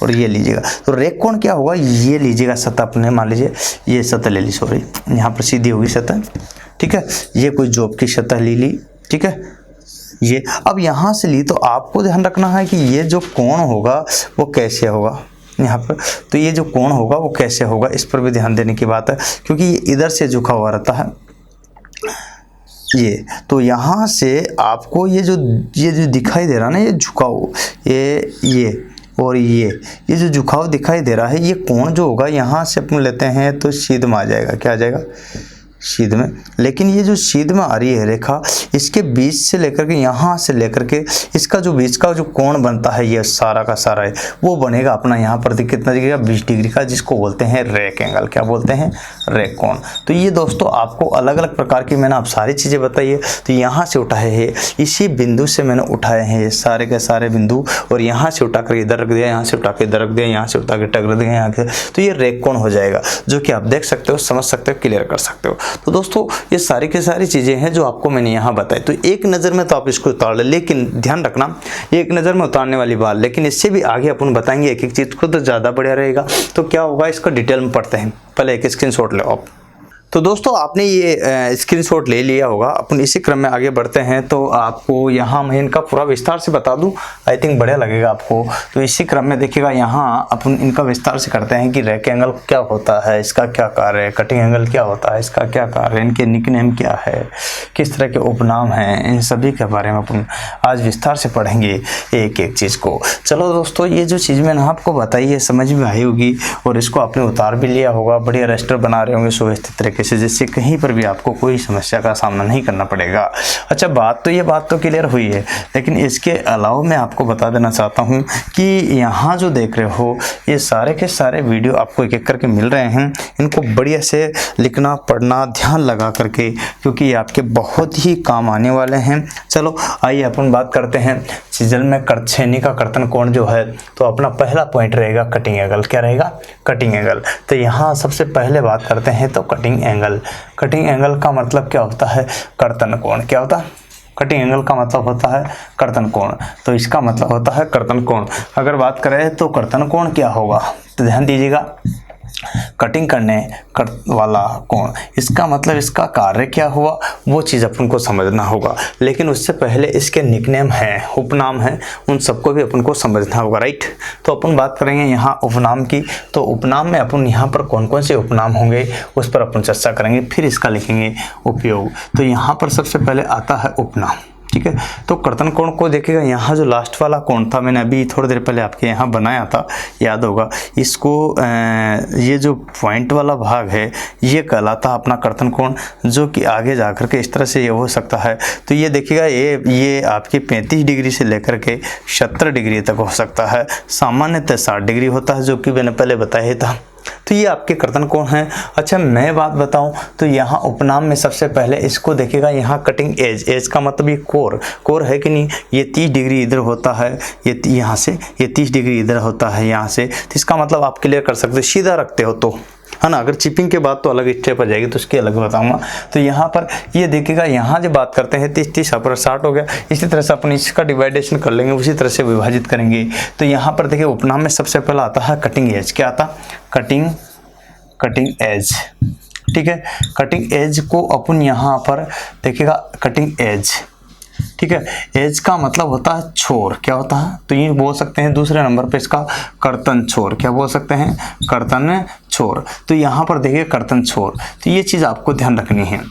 और ये लीजिएगा। तो रेक कोण क्या होगा, ये लीजिएगा सतह, अपने मान लीजिए ये सतह ले ली, सॉरी यहाँ पर सीधी होगी सतह, ठीक है। ये कोई जॉब की सतह ले ली, ठीक है। ये अब यहाँ से ली, तो आपको ध्यान रखना है कि ये जो कोण होगा वो कैसे होगा यहाँ पर। तो ये जो कोण होगा वो कैसे होगा, इस पर भी ध्यान देने की बात है, क्योंकि ये इधर से झुका हुआ रहता है ये। तो यहाँ से आपको ये जो दिखाई दे रहा है ना, ये झुकाव, ये और ये जो झुकाव दिखाई दे रहा है, ये कोण जो होगा यहाँ से अपन लेते हैं तो सीध में आ जाएगा। क्या आ जाएगा, सीध में। लेकिन ये जो सीध में आ रही है रेखा, इसके बीच से लेकर के यहाँ से लेकर के इसका जो बीच का जो कोण बनता है, ये सारा का सारा है वो बनेगा अपना यहाँ पर कितना डिग्री का, 20 डिग्री का, जिसको बोलते हैं रेक एंगल। क्या बोलते हैं, रेक कोण। तो ये दोस्तों आपको अलग अलग प्रकार की मैंने आप सारी चीज़ें बताई है। तो यहाँ से उठाए हैं, इसी बिंदु से मैंने उठाए हैं ये सारे के सारे बिंदु, और यहाँ से उठा कर इधर रख दिया, यहाँ से उठा कर इधर रख दिया, यहाँ से उठा कर टक रख दिया यहाँ से। तो ये रेक कोण हो जाएगा, जो कि आप देख सकते हो, समझ सकते हो, क्लियर कर सकते हो। तो दोस्तों ये सारी की सारी चीज़ें हैं जो आपको मैंने यहाँ बताई। तो एक नज़र में तो आप इसको उतार ले, लेकिन ध्यान रखना ये एक नज़र में उतारने वाली बात, लेकिन इससे भी आगे अपन बताएंगे एक एक चीज़ को, तो ज़्यादा बढ़िया रहेगा। तो क्या होगा, इसका डिटेल में पढ़ते हैं। पहले एक स्क्रीनशॉट लो आप। तो दोस्तों आपने ये स्क्रीनशॉट ले लिया होगा। अपन इसी क्रम में आगे बढ़ते हैं। तो आपको यहाँ मैं इनका पूरा विस्तार से बता दूं, आई थिंक बढ़िया लगेगा आपको। तो इसी क्रम में देखिएगा, यहाँ अपन इनका विस्तार से करते हैं कि रेक एंगल क्या होता है, इसका क्या कार्य है, कटिंग एंगल क्या होता है, इसका क्या कार्य है, इनके निकनेम क्या है, किस तरह के उपनाम हैं, इन सभी के बारे में अपन आज विस्तार से पढ़ेंगे एक एक चीज़ को। चलो दोस्तों, ये जो चीज़ मैंने आपको बताई है समझ में आई होगी, और इसको आपने उतार भी लिया होगा, बढ़िया रजिस्टर बना रहे होंगे सुव्यवस्थित तरीके से, जिससे कहीं पर भी आपको कोई समस्या का सामना नहीं करना पड़ेगा। अच्छा, ये बात तो क्लियर हुई है, लेकिन इसके अलावा मैं आपको बता देना चाहता हूं कि यहाँ जो देख रहे हो ये सारे के सारे वीडियो आपको एक एक करके मिल रहे हैं। इनको बढ़िया से लिखना पढ़ना ध्यान लगा करके, क्योंकि ये आपके बहुत ही काम आने वाले हैं। चलो आइए अपन बात करते हैं सिजल में छेनी का कर्तन कोण जो है। तो अपना पहला पॉइंट रहेगा कटिंग एंगल। क्या रहेगा, कटिंग एंगल। तो यहाँ सबसे पहले बात करते हैं तो कटिंग एंगल। कटिंग एंगल का मतलब क्या होता है, कर्तन कोण। क्या होता है, कटिंग एंगल का मतलब होता है कर्तन कोण। तो इसका मतलब होता है कर्तन कोण। अगर बात करें तो कर्तन कोण क्या होगा, तो ध्यान दीजिएगा, कटिंग करने वाला कोण, इसका मतलब इसका कार्य क्या हुआ वो चीज़ अपन को समझना होगा। लेकिन उससे पहले इसके निकनेम हैं, उपनाम हैं, उन सबको भी अपन को समझना होगा, राइट। तो अपन बात करेंगे यहाँ उपनाम की। तो उपनाम में अपन यहाँ पर कौन कौन से उपनाम होंगे उस पर अपन चर्चा करेंगे, फिर इसका लिखेंगे उपयोग। तो यहाँ पर सबसे पहले आता है उपनाम, ठीक है। तो कर्तन कोण को देखेगा, यहाँ जो लास्ट वाला कोण था मैंने अभी थोड़ी देर पहले आपके यहाँ बनाया था, याद होगा, इसको ये जो पॉइंट वाला भाग है ये कहलाता अपना कर्तन कोण, जो कि आगे जाकर के इस तरह से ये हो सकता है। तो ये देखिएगा ये आपकी 35 डिग्री से लेकर के 70 डिग्री तक हो सकता है, सामान्यतः 60 डिग्री होता है, जो कि मैंने पहले बताया ही था। तो ये आपके कर्तन कोण हैं। अच्छा मैं बात बताऊं तो यहाँ उपनाम में सबसे पहले इसको देखिएगा, यहाँ कटिंग एज, एज का मतलब ये कोर है कि नहीं, ये 30 डिग्री इधर होता है, ये यहाँ से ये 30 डिग्री इधर होता है यहाँ से। तो इसका मतलब आप क्लियर कर सकते हो, सीधा रखते हो तो, है ना। अगर चिपिंग के बाद तो अलग स्टेप आ जाएगी, तो उसकी अलग बताऊंगा। तो यहाँ पर ये देखिएगा, यहाँ जो बात करते हैं 30 पर 60 हो गया, इसी तरह से अपन इसका डिवाइडेशन कर लेंगे, उसी तरह से विभाजित करेंगे। तो यहाँ पर देखिए उपनाम में सबसे पहला आता है कटिंग एज। क्या आता? कटिंग एज, ठीक है। कटिंग एज को अपन यहाँ पर देखिएगा, कटिंग एज, ठीक है। एज का मतलब होता है छोर, क्या होता है? तो ये बोल सकते हैं दूसरे नंबर पे इसका कर्तन छोर, क्या बोल सकते हैं? कर्तन छोर। तो यहाँ पर देखिए कर्तन छोर, तो ये चीज़ आपको ध्यान रखनी है।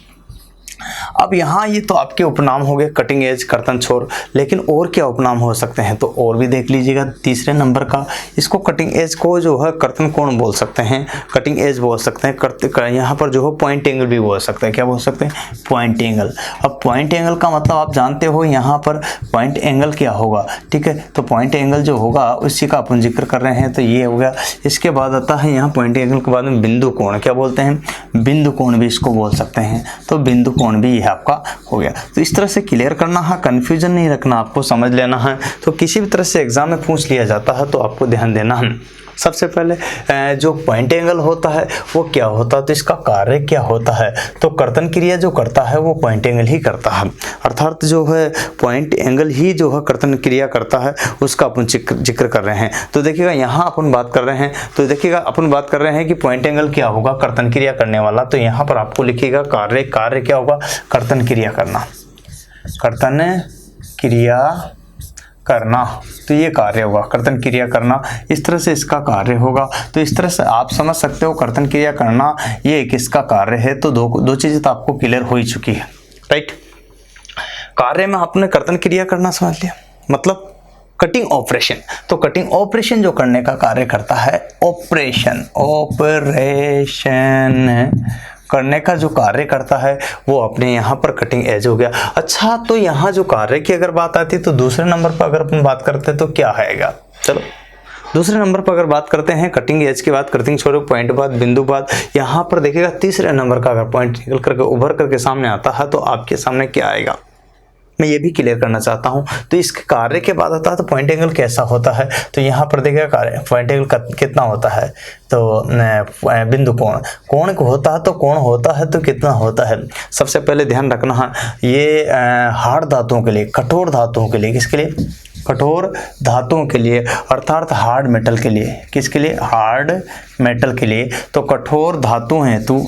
अब यहाँ ये तो आपके उपनाम हो गए कटिंग एज, कर्तन छोर, लेकिन और क्या उपनाम हो सकते हैं? तो और भी देख लीजिएगा तीसरे नंबर का, इसको कटिंग एज को जो है कर्तन कोण बोल सकते हैं, कटिंग एज बोल सकते हैं, यहाँ पर जो है पॉइंट एंगल भी बोल सकते हैं। क्या बोल सकते हैं? Point angle. अब पॉइंट एंगल का मतलब आप जानते हो यहाँ पर पॉइंट एंगल क्या होगा, ठीक है। तो पॉइंट एंगल जो होगा उसी का अपन जिक्र कर रहे हैं, तो ये हो गया। इसके बाद आता है यहाँ पॉइंट एंगल के बाद में बिंदु कोण, क्या बोलते हैं? बिंदु कोण भी इसको बोल सकते हैं। तो बिंदु कोण भी यह आपका हो गया। तो इस तरह से क्लियर करना है, कंफ्यूजन नहीं रखना, आपको समझ लेना है। तो किसी भी तरह से एग्जाम में पूछ लिया जाता है तो आपको ध्यान देना है। सबसे पहले जो पॉइंट एंगल होता है वो क्या होता है, तो इसका कार्य क्या होता है? तो कर्तन क्रिया जो करता है वो पॉइंट एंगल ही करता है, अर्थात जो है पॉइंट एंगल ही जो है कर्तन क्रिया करता है, उसका अपन जिक्र कर रहे हैं। तो देखिएगा यहाँ अपन बात कर रहे हैं, तो देखिएगा अपन बात कर रहे हैं कि पॉइंट एंगल क्या होगा? कर्तन क्रिया करने वाला। तो यहाँ पर आपको लिखिएगा कार्य क्या होगा? कर्तन क्रिया करना, कर्तन क्रिया करना। तो ये कार्य होगा, कर्तन क्रिया करना, इस तरह से इसका कार्य होगा। तो इस तरह से आप समझ सकते हो कर्तन क्रिया करना ये किसका कार्य है। तो दो चीजें तो आपको क्लियर हो ही चुकी है, राइट। कार्य में आपने कर्तन क्रिया करना समझ लिया, मतलब कटिंग ऑपरेशन। तो कटिंग ऑपरेशन जो करने का कार्य करता है, ऑपरेशन करने का जो कार्य करता है वो अपने यहाँ पर कटिंग एज हो गया। अच्छा, तो यहाँ जो कार्य की अगर बात आती है तो दूसरे नंबर पर अगर अपन बात करते हैं तो क्या आएगा? चलो दूसरे नंबर पर अगर बात करते हैं कटिंग एज के बाद कर्तन छोर, पॉइंट बाद, बिंदु बाद, यहाँ पर देखिएगा तीसरे नंबर का अगर पॉइंट निकल करके उभर करके सामने आता है तो आपके सामने क्या आएगा, मैं ये भी क्लियर करना चाहता हूं। तो इसके कार्य के बाद आता है तो पॉइंट एंगल कैसा होता है, तो यहाँ पर देखिएगा कार्य पॉइंट एंगल कितना होता है, तो बिंदु कोण होता है, तो कोण होता है तो कितना होता है। सबसे पहले ध्यान रखना है ये हार्ड धातुओं के लिए, कठोर धातुओं के लिए, किसके लिए? कठोर धातुओं के लिए, अर्थात हार्ड मेटल के लिए। किसके लिए? हार्ड मेटल के लिए। तो कठोर धातुओं हेतु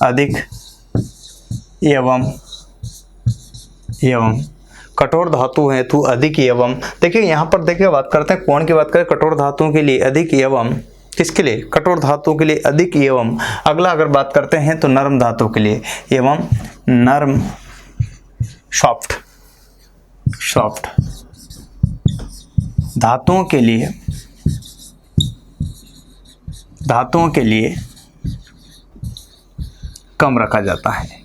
अधिक एवं कठोर धातु हेतु अधिक एवं, देखिए यहाँ पर देखिए बात करते हैं कोण की बात करें, कठोर धातुओं के लिए अधिक एवं, किसके लिए? कठोर धातुओं के लिए अधिक एवं। अगला अगर बात करते हैं तो नरम धातुओं के लिए एवं नरम सॉफ्ट धातुओं के लिए कम रखा जाता है।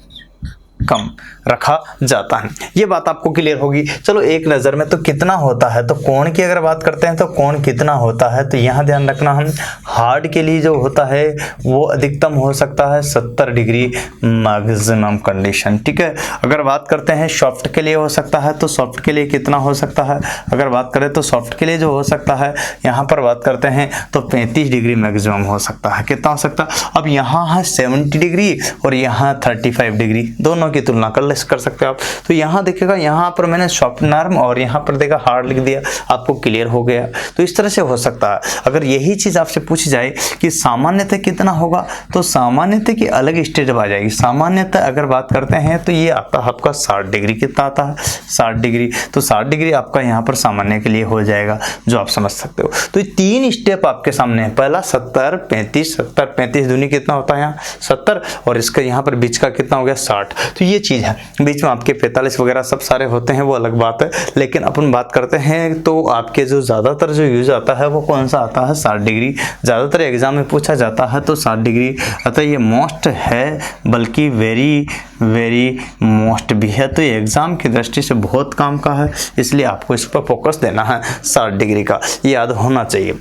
ये बात आपको क्लियर होगी। चलो एक नज़र में तो कितना होता है, तो कोण की अगर बात करते हैं तो कोण कितना होता है, तो यहाँ ध्यान रखना हम हार्ड के लिए जो होता है वो अधिकतम हो सकता है 70 डिग्री मैक्सिमम कंडीशन, ठीक है। अगर बात करते हैं सॉफ्ट के लिए हो सकता है, तो सॉफ्ट के लिए कितना हो सकता है, अगर बात करें तो सॉफ्ट के लिए जो हो सकता है यहाँ पर बात करते हैं तो 35 डिग्री मैक्सिमम हो सकता है। कितना हो सकता है? अब यहाँ है 70 डिग्री और यहाँ 35 डिग्री, दोनों की तुलना कर ले, कैसे कर सकते हो आप। तो यहाँ देखिएगा, यहाँ पर मैंने सॉफ्ट नर्म और यहाँ पर देखा हार्ड लिख दिया, आपको क्लियर हो गया। तो इस तरह से हो सकता है। अगर यही चीज़ आपसे पूछी जाए कि सामान्यतः कितना होगा, तो सामान्यतः की अलग स्टेज आ जाएगी। सामान्यतः अगर बात करते हैं तो ये आपका 60 डिग्री कितना आता है, 60 डिग्री। तो 60 डिग्री आपका यहाँ पर सामान्य के लिए हो जाएगा, जो आप समझ सकते हो। तो ये 3 स्टेप आपके सामने है। पहला 70 35, 70 35 दूनी कितना होता है यहाँ 70, और इसका यहाँ पर बीच का कितना हो गया 60। तो ये चीज़ है। बीच में आपके 45 वगैरह सब सारे होते हैं, वो अलग बात है। लेकिन अपन बात करते हैं तो आपके जो ज़्यादातर जो यूज आता है वो कौन सा आता है, 60 डिग्री। ज़्यादातर एग्जाम में पूछा जाता है तो 60 डिग्री। अतः ये मोस्ट है, बल्कि वेरी वेरी मोस्ट भी है। तो ये एग्जाम की दृष्टि से बहुत काम का है, इसलिए आपको इस पर फोकस देना है। 60 डिग्री का याद होना चाहिए।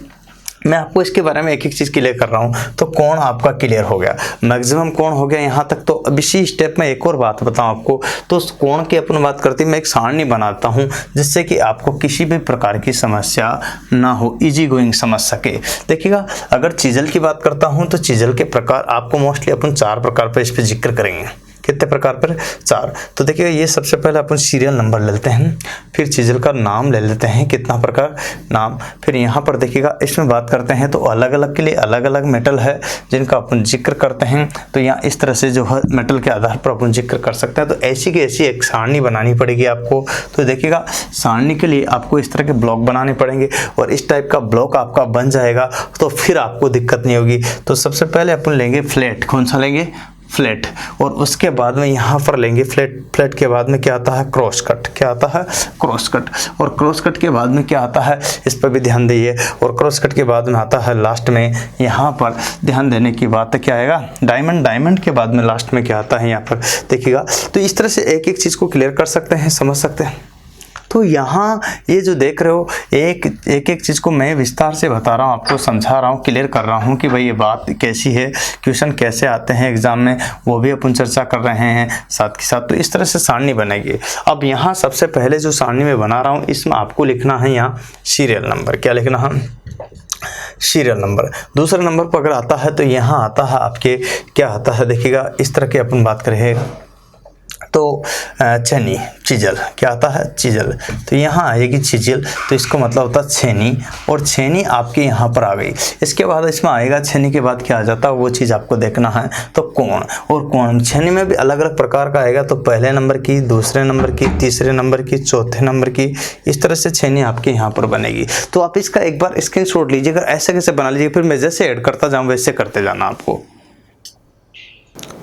मैं आपको इसके बारे में एक एक चीज़ क्लियर कर रहा हूँ। तो कोण आपका क्लियर हो गया, मैक्सिमम कोण हो गया यहाँ तक। तो अब इसी स्टेप में एक और बात बताऊँ आपको। तो कोण की अपन बात करते हैं, मैं एक सारणी बनाता हूँ जिससे कि आपको किसी भी प्रकार की समस्या ना हो, इजी गोइंग समझ सके। देखिएगा, अगर चीजल की बात करता हूँ तो चीजल के प्रकार आपको मोस्टली अपन 4 प्रकार पर इस पर जिक्र करेंगे। कितने प्रकार पर, 4। तो देखिए, ये सबसे पहले अपन सीरियल नंबर ले लेते हैं, फिर चीजल का नाम ले लेते हैं, कितना प्रकार नाम। फिर यहाँ पर देखिएगा, इसमें बात करते हैं तो अलग अलग के लिए अलग अलग मेटल है जिनका अपन जिक्र करते हैं। तो यहाँ इस तरह से जो है मेटल के आधार पर अपन जिक्र कर सकते हैं। तो ऐसी की ऐसी एक सारणी बनानी पड़ेगी आपको। तो देखिएगा, सारणी के लिए आपको इस तरह के ब्लॉक बनाने पड़ेंगे, और इस टाइप का ब्लॉक आपका बन जाएगा तो फिर आपको दिक्कत नहीं होगी। तो सबसे पहले अपन लेंगे फ्लैट। कौन सा लेंगे, फ्लैट। और उसके बाद में यहाँ पर लेंगे फ्लैट के बाद में क्या आता है, क्रॉस कट। क्या आता है, क्रॉस कट। और क्रॉस कट के बाद में क्या आता है, इस पर भी ध्यान दीजिए। और क्रॉस कट के बाद में आता है लास्ट में, यहाँ पर ध्यान देने की बात क्या आएगा, डायमंड। डायमंड के बाद में लास्ट में क्या आता है, यहाँ पर देखिएगा। तो इस तरह से एक एक चीज़ को क्लियर कर सकते हैं, समझ सकते हैं। तो यहाँ ये जो देख रहे हो, एक एक चीज़ को मैं विस्तार से बता रहा हूँ, आपको समझा रहा हूँ, क्लियर कर रहा हूँ कि भाई ये बात कैसी है, क्वेश्चन कैसे आते हैं एग्जाम में, वो भी अपन चर्चा कर रहे हैं साथ के साथ। तो इस तरह से सारणी बनेगी। अब यहाँ सबसे पहले जो सारणी में बना रहा हूँ, इसमें आपको लिखना है यहाँ सीरियल नंबर। क्या लिखना है, सीरियल नंबर। दूसरे नंबर पर अगर आता है तो यहाँ आता है आपके, क्या आता है देखिएगा, इस तरह की अपन बात करें तो छेनी, चीजल। क्या आता है, चीजल। तो यहाँ आएगी चीजल, तो इसको मतलब होता है छेनी। और छेनी आपके यहाँ पर आ गई। इसके बाद इसमें आएगा, छेनी के बाद क्या आ जाता है वो चीज़ आपको देखना है। तो कोण, और कोण छेनी में भी अलग अलग प्रकार का आएगा। तो पहले नंबर की, दूसरे नंबर की, तीसरे नंबर की, चौथे नंबर की, इस तरह से छेनी आपके यहाँ पर बनेगी। तो आप इसका एक बार स्क्रीनशॉट लीजिएगा, ऐसे कैसे बना लीजिए, फिर मैं जैसे ऐड करता जाऊँ वैसे करते जाना आपको।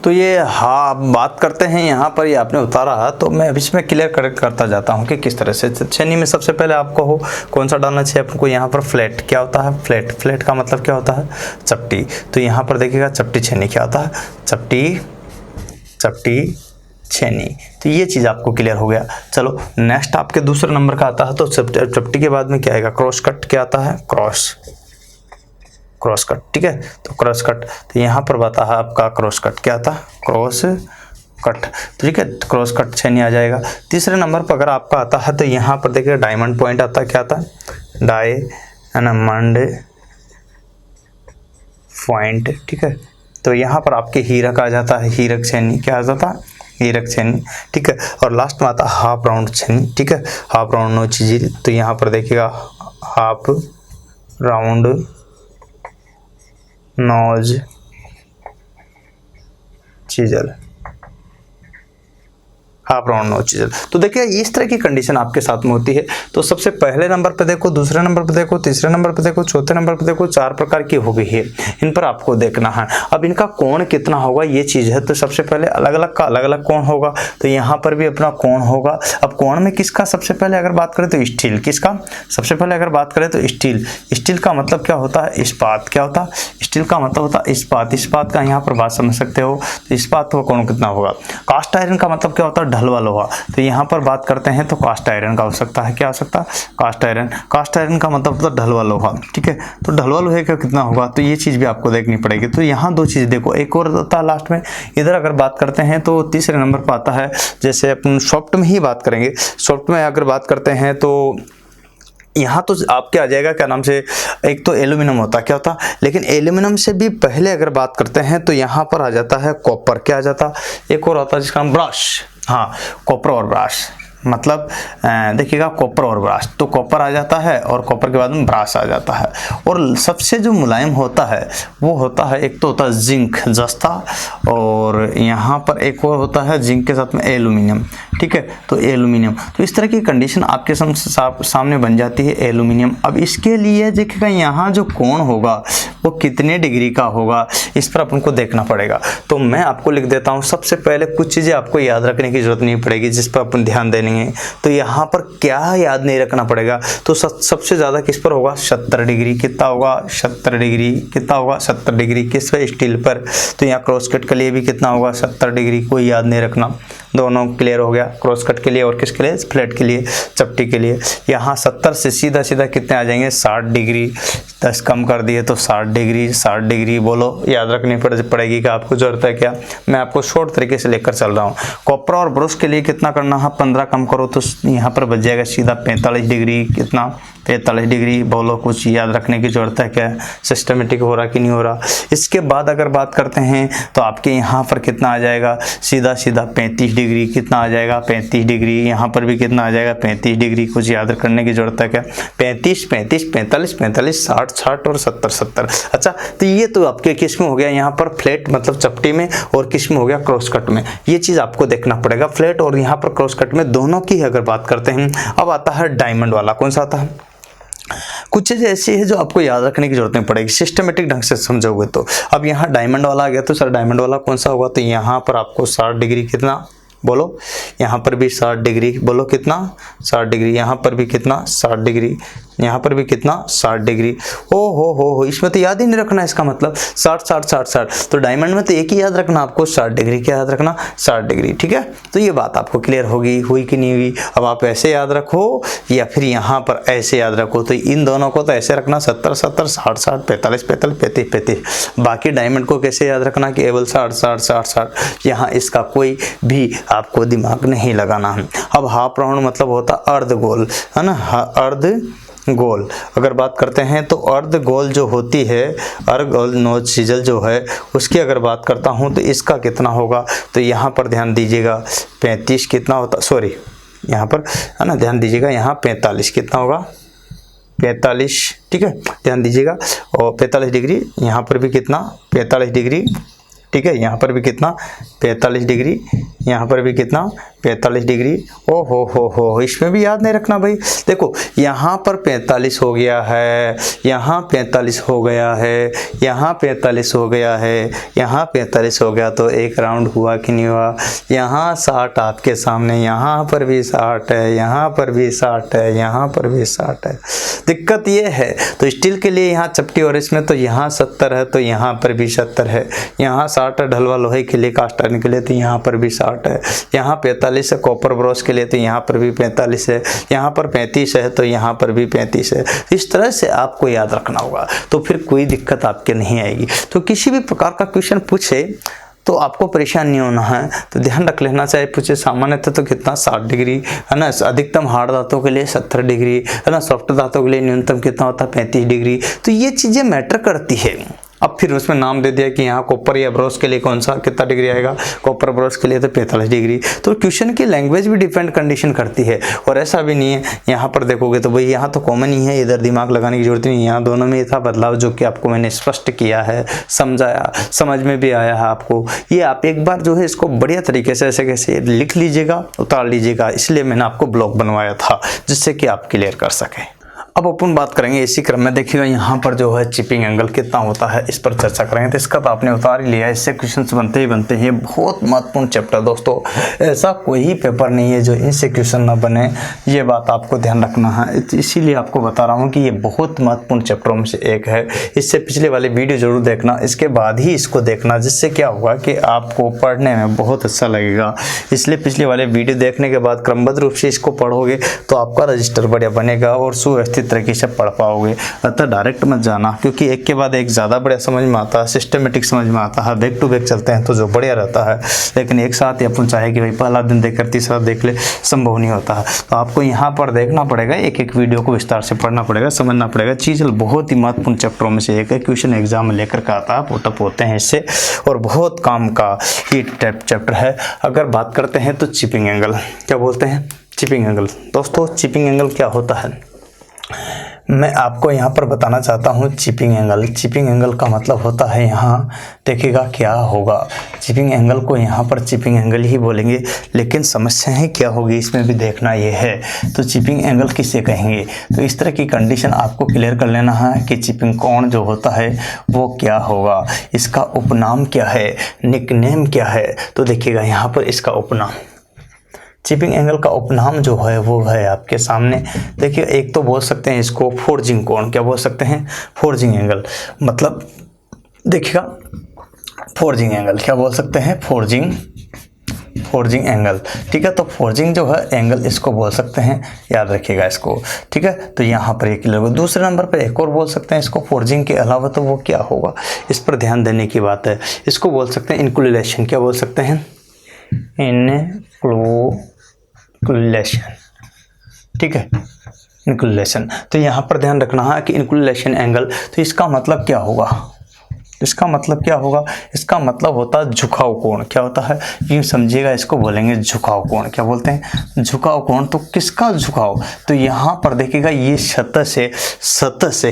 तो ये हाँ बात करते हैं यहाँ पर, ये आपने उतारा, तो मैं अब इसमें क्लियर करता जाता हूँ कि किस तरह से। छेनी में सबसे पहले आपको हो कौन सा डालना चाहिए आपको, यहाँ पर फ्लैट। क्या होता है, फ्लैट। फ्लैट का मतलब क्या होता है, चपटी। तो यहाँ पर देखिएगा चपटी छेनी। क्या होता है, चपटी, चपटी छेनी। तो ये चीज़ आपको क्लियर हो गया। चलो नेक्स्ट आपके दूसरे नंबर का आता है, तो चपटी के बाद में क्या आएगा, क्रॉस कट। क्या आता है, क्रॉस कट। ठीक है, तो क्रॉस कट। तो यहाँ पर बता है आपका क्रॉस कट। क्या था, क्रॉस कट। ठीक है, क्रॉस कट छेनी आ जाएगा। तीसरे नंबर पर अगर आपका आता है तो यहाँ पर देखिए डायमंड पॉइंट आता है। क्या आता है, डायमंड पॉइंट। ठीक है, तो यहाँ पर आपके हीरक आ जाता है, हीरक छेनी। क्या आ जाता है, हीरक छेनी। ठीक है, और लास्ट में आता है हाफ राउंड छेनी। ठीक है, हाफ राउंड नो चीज़। तो यहाँ पर देखिएगा half round nose chisel, half round nose chisel. तो देखिए इस तरह की कंडीशन आपके साथ में होती है। तो सबसे पहले नंबर पे देखो, दूसरे नंबर पे देखो, तीसरे नंबर पे देखो, चौथे नंबर पे देखो, 4 प्रकार की हो गई है। इन पर आपको देखना है। अब इनका कोण कितना होगा ये चीज़ है। तो सबसे पहले अलग अलग का अलग अलग कोण होगा। तो यहाँ पर भी अपना कोण होगा। अब कोण में किसका सबसे पहले अगर बात करें तो स्टील। किसका सबसे पहले अगर बात करें तो स्टील। स्टील का मतलब क्या होता है, इस्पात। क्या होता है, स्टील का मतलब होता है इस्पात। इस्पात का यहाँ पर बात समझ सकते हो। तो इस्पात का कोण कितना होगा। कास्ट आयरन का मतलब क्या होता है, ढलवा लोहा। तो यहाँ पर बात करते हैं तो कास्ट आयरन का हो सकता है। क्या हो सकता है, कास्ट आयरन। कास्ट आयरन का मतलब होता है ढलवा लोहा। ठीक है, तो ढलवा लोहे का कितना होगा, तो ये चीज़ भी आपको देखनी पड़ेगी। तो यहाँ 2 चीज़ देखो, एक और होता है लास्ट में। इधर अगर बात करते हैं तो तीसरे नंबर पर आता है, जैसे अपन सॉफ्ट में ही बात करेंगे। सॉफ्ट में अगर बात करते हैं तो यहाँ तो आपके आ जाएगा क्या नाम से, एक तो एल्यूमिनियम होता है। क्या होता, लेकिन एल्यूमिनियम से भी पहले अगर बात करते हैं तो यहाँ पर आ जाता है कॉपर। क्या आ जाता, एक और आता है जिसका नाम ब्रश। हाँ, कॉपर और ब्रास, मतलब देखिएगा कॉपर और ब्रास, तो कॉपर आ जाता है और कॉपर के बाद में ब्रास आ जाता है। और सबसे जो मुलायम होता है वो होता है, एक तो होता है जिंक जस्ता, और यहाँ पर एक और होता है जिंक के साथ में एल्यूमिनियम, ठीक है, तो एल्यूमिनियम। तो इस तरह की कंडीशन आपके सामने बन जाती है एल्यूमिनियम। अब इसके लिए देखिएगा यहाँ जो कोण होगा वो कितने डिग्री का होगा, इस पर अपन को देखना पड़ेगा। तो मैं आपको लिख देता हूँ, सबसे पहले कुछ चीज़ें आपको याद रखने की जरूरत नहीं पड़ेगी, जिस पर अपन ध्यान देंगे। तो यहाँ पर क्या याद नहीं रखना पड़ेगा, तो सबसे ज्यादा किस पर होगा, 70 डिग्री। कितना होगा, 70 डिग्री। कितना होगा, 70 डिग्री। किस पर, स्टील पर। तो यहाँ क्रॉस कट के लिए भी कितना होगा, 70 डिग्री। कोई याद नहीं रखना, दोनों क्लियर हो गया, क्रॉस कट के लिए और किसके लिए, फ्लैट के लिए, चपटी के लिए। यहाँ 70 से सीधा सीधा कितने आ जाएंगे, 60 डिग्री। 10 कम कर दिए तो 60 डिग्री। 60 डिग्री बोलो, याद रखनी पड़ेगी कि आपको जरूरत है क्या, मैं आपको शॉर्ट तरीके से लेकर चल रहा हूँ। कॉपर और ब्रश के लिए कितना करना है, 15 कम करो तो यहाँ पर बच जाएगा सीधा 45 डिग्री। कितना, 45 डिग्री। बोलो, कुछ याद रखने की जरूरत है क्या, सिस्टमेटिक हो रहा कि नहीं हो रहा। इसके बाद अगर बात करते हैं तो आपके यहाँ पर कितना आ जाएगा, सीधा सीधा 35 डिग्री। कितना आ जाएगा, 35 डिग्री। यहाँ पर भी कितना आ जाएगा, 35 डिग्री। कुछ याद करने की जरूरत है क्या, 35 35 45 45 60 60 और 70 70। अच्छा, तो ये तो आपके किस में हो गया, यहाँ पर फ्लैट मतलब चपटी में, और किस में हो गया, क्रॉस कट में। ये चीज आपको देखना पड़ेगा, फ्लैट और यहाँ पर क्रॉस कट में, दोनों की अगर बात करते हैं। अब आता है डायमंड वाला, कौन सा आता है, कुछ चीज़ ऐसी है जो आपको याद रखने की जरूरत नहीं पड़ेगी, सिस्टमेटिक ढंग से समझोगे तो। अब यहाँ डायमंड वाला आ गया, तो सर डायमंड वाला कौन सा होगा, तो यहाँ पर आपको 60 डिग्री। कितना, बोलो, यहाँ पर भी 60 डिग्री। बोलो कितना, 60 डिग्री। यहाँ पर भी कितना, 60 डिग्री। यहाँ पर भी कितना, 60 डिग्री। ओ हो, इसमें तो याद ही नहीं रखना, इसका मतलब 60 60 60 60। तो डायमंड में तो एक ही याद रखना आपको, 60 डिग्री। क्या याद रखना, 60 डिग्री, ठीक है। तो ये बात आपको क्लियर होगी, हुई कि नहीं हुई। अब आप ऐसे याद रखो या फिर यहाँ पर ऐसे याद रखो, तो इन दोनों को तो ऐसे रखना, 70 70 60 60 45 45 35 35। बाकी डायमंड को कैसे याद रखना, केवल 60 60 60 60। यहाँ इसका कोई भी आपको दिमाग नहीं लगाना है। अब हाफ राउंड मतलब होता अर्ध गोल, है ना, अर्ध गोल। अगर बात करते हैं तो अर्ध गोल जो होती है, अर्ध गोल नोच सिजल जो है, उसकी अगर बात करता हूं तो इसका कितना होगा, तो यहाँ पर ध्यान दीजिएगा 35 कितना होता, सॉरी यहाँ पर, है ना, ध्यान दीजिएगा, यहाँ 45 कितना होगा, 45, ठीक है, ध्यान दीजिएगा। और 45 डिग्री, यहाँ पर भी कितना, 45 डिग्री, ठीक है, यहाँ पर भी कितना, 45 डिग्री। यहाँ पर भी कितना, 45 डिग्री। ओ हो, इसमें भी याद नहीं रखना भाई। देखो यहाँ पर 45 हो गया है, यहाँ 45 हो गया है, यहाँ 45 हो गया है, यहाँ 45 हो गया, तो एक राउंड हुआ कि नहीं हुआ। यहाँ 60 आपके सामने, यहाँ पर भी 60 है, यहाँ पर भी 60 है, यहाँ पर भी 60 है। दिक्कत ये है, तो स्टील के लिए यहाँ चपटी और इसमें तो यहाँ 70 है, तो यहाँ पर भी 70 है। यहाँ 60 है ढलवा लोहे के लिए, कास्ट आयरन के लिए, तो यहाँ पर भी 60 है। यहाँ 45 है कॉपर ब्रॉस के लिए, तो यहाँ पर भी 45 है। यहाँ पर 35 है, तो यहाँ पर भी 35 है। इस तरह से आपको याद रखना होगा, तो फिर कोई दिक्कत आपके नहीं आएगी। तो किसी भी प्रकार का क्वेश्चन पूछे तो आपको परेशान नहीं होना है, तो ध्यान रख लेना। चाहे पूछे सामान्यतः तो कितना, 60 डिग्री, है ना। अधिकतम हार्ड धातुओं के लिए 70 डिग्री, है ना। सॉफ्ट धातुओं के लिए न्यूनतम कितना होता है, 35 डिग्री। तो ये चीजें मैटर करती है। अब फिर उसमें नाम दे दिया कि यहाँ कॉपर या ब्रॉस के लिए कौन सा कितना डिग्री आएगा, कॉपर ब्रॉस के लिए तो 45 डिग्री। तो क्वेश्चन की लैंग्वेज भी डिपेंड कंडीशन करती है, और ऐसा भी नहीं है। यहाँ पर देखोगे तो भाई यहाँ तो कॉमन ही है, इधर दिमाग लगाने की जरूरत नहीं है। यहाँ दोनों में था बदलाव जो कि आपको मैंने स्पष्ट किया है, समझाया, समझ में भी आया है आपको। ये आप एक बार जो है इसको बढ़िया तरीके से ऐसे कैसे लिख लीजिएगा, उतार लीजिएगा। इसलिए मैंने आपको ब्लॉग बनवाया था, जिससे कि आप क्लियर कर सकें। अब अपन बात करेंगे इसी क्रम में, देखिएगा यहाँ पर जो है चिपिंग एंगल कितना होता है, इस पर चर्चा करेंगे। तो इसका तो आपने उतार ही लिया, इससे क्वेश्चंस बनते ही बनते हैं। बहुत महत्वपूर्ण चैप्टर दोस्तों, ऐसा कोई ही पेपर नहीं है जो इनसे क्वेश्चन ना बने, ये बात आपको ध्यान रखना है। इसीलिए आपको बता रहा हूँ कि ये बहुत महत्वपूर्ण चैप्टरों में से एक है। इससे पिछले वाले वीडियो जरूर देखना, इसके बाद ही इसको देखना, जिससे क्या होगा कि आपको पढ़ने में बहुत अच्छा लगेगा। इसलिए पिछले वाले वीडियो देखने के बाद क्रमबद्ध रूप से इसको पढ़ोगे तो आपका रजिस्टर बढ़िया बनेगा और सुव्यवस्थित तरीके से पढ़ पाओगे। अतः डायरेक्ट मत जाना, क्योंकि एक के बाद एक ज़्यादा बढ़िया समझ में आता है, सिस्टमेटिक समझ में आता है, बैक टू बैक चलते हैं तो जो बढ़िया रहता है। लेकिन एक साथ ही अपन चाहे कि भाई पहला दिन देखकर तीसरा देख ले, संभव नहीं होता है। तो आपको यहाँ पर देखना पड़ेगा, एक एक वीडियो को विस्तार से पढ़ना पड़ेगा, समझना पड़ेगा। चीज़ बहुत ही महत्वपूर्ण चैप्टरों में से एक है, क्वेश्चन एग्जाम में लेकर के आता है, पुटअप होते हैं इससे, और बहुत काम का ही चैप्टर है। अगर बात करते हैं तो चिपिंग एंगल, क्या बोलते हैं, चिपिंग एंगल। दोस्तों चिपिंग एंगल क्या होता है, मैं आपको यहाँ पर बताना चाहता हूँ। चिपिंग एंगल, चिपिंग एंगल का मतलब होता है, यहाँ देखिएगा क्या होगा, चिपिंग एंगल को यहाँ पर चिपिंग एंगल ही बोलेंगे, लेकिन समस्याएं क्या होगी इसमें भी देखना ये है। तो चिपिंग एंगल किसे कहेंगे, तो इस तरह की कंडीशन आपको क्लियर कर लेना है कि चिपिंग कोण जो होता है वो क्या होगा, इसका उपनाम क्या है, निकनेम क्या है। तो देखिएगा यहाँ पर इसका उपनाम, चिपिंग एंगल का उपनाम जो है वो है आपके सामने। देखिए एक तो बोल सकते हैं इसको फोर्जिंग कोण, क्या बोल सकते हैं, फोर्जिंग एंगल। मतलब देखिएगा फोर्जिंग एंगल क्या बोल सकते हैं, फोर्जिंग एंगल, ठीक है। तो फोर्जिंग जो है एंगल इसको बोल सकते हैं, याद रखिएगा इसको, ठीक है। तो यहाँ पर एक क्लियर हो। दूसरे नंबर पर एक और बोल सकते हैं इसको फोर्जिंग के अलावा, तो वो क्या होगा, इस पर ध्यान देने की बात है। इसको बोल सकते हैं इनक्लूलेशन, क्या बोल सकते हैं, इनक्लूलेशन, ठीक है, इनक्लूलेशन। तो यहाँ पर ध्यान रखना है कि इनक्लूलेशन एंगल, तो इसका मतलब क्या होगा, इसका मतलब क्या होगा, इसका मतलब होता है झुकाव कोण। क्या होता है, यूँ समझिएगा, इसको बोलेंगे झुकाव कोण। क्या बोलते हैं, झुकाव कोण। तो किसका झुकाव, तो यहाँ पर देखिएगा ये सतह से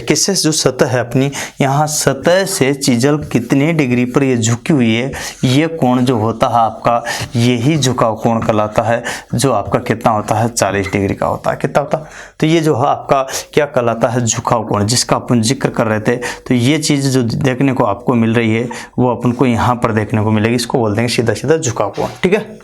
किससे, जो सतह है अपनी, यहाँ सतह से चीजल कितने डिग्री पर ये झुकी हुई है, ये कोण जो होता है आपका, यही झुकाव कोण कहलाता है, जो आपका कितना होता है, 40 डिग्री का होता है। कितना होता है, तो ये जो है आपका क्या कहलाता है, झुकाव कोण, जिसका अपन जिक्र कर रहे थे। तो ये चीज़ जो देखने को आपको मिल रही है वो अपन को यहाँ पर देखने को मिलेगी, इसको बोलते हैं सीधा सीधा झुकाव कोण, ठीक है।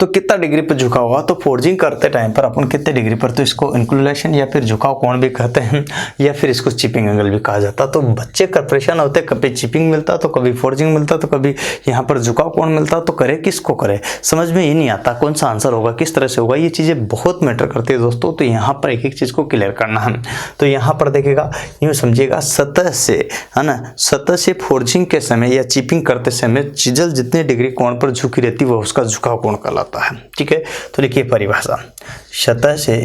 तो कितना डिग्री पर झुका हुआ, तो फोर्जिंग करते टाइम पर अपन कितने डिग्री पर, तो इसको इंक्लूलेशन या फिर झुकाव कोण भी कहते हैं, या फिर इसको चिपिंग एंगल भी कहा जाता। तो बच्चे का परेशान होते, कभी चिपिंग मिलता तो कभी फोर्जिंग मिलता तो कभी यहाँ पर झुकाव कोण मिलता, तो करे किसको करे, समझ में ही नहीं आता कौन सा आंसर होगा, किस तरह से होगा। ये चीज़ें बहुत मैटर करती है दोस्तों। तो यहाँ पर एक एक चीज़ को क्लियर करना है। तो यहाँ पर देखिएगा, यूँ समझिएगा, सतह से, है ना, सतह से फोर्जिंग के समय या चिपिंग करते समय चीजल जितने डिग्री कोण पर झुकी रहती है वो उसका झुकाव कोण कहलाता है, ठीक है। तो लिखिए परिभाषा, सतह से,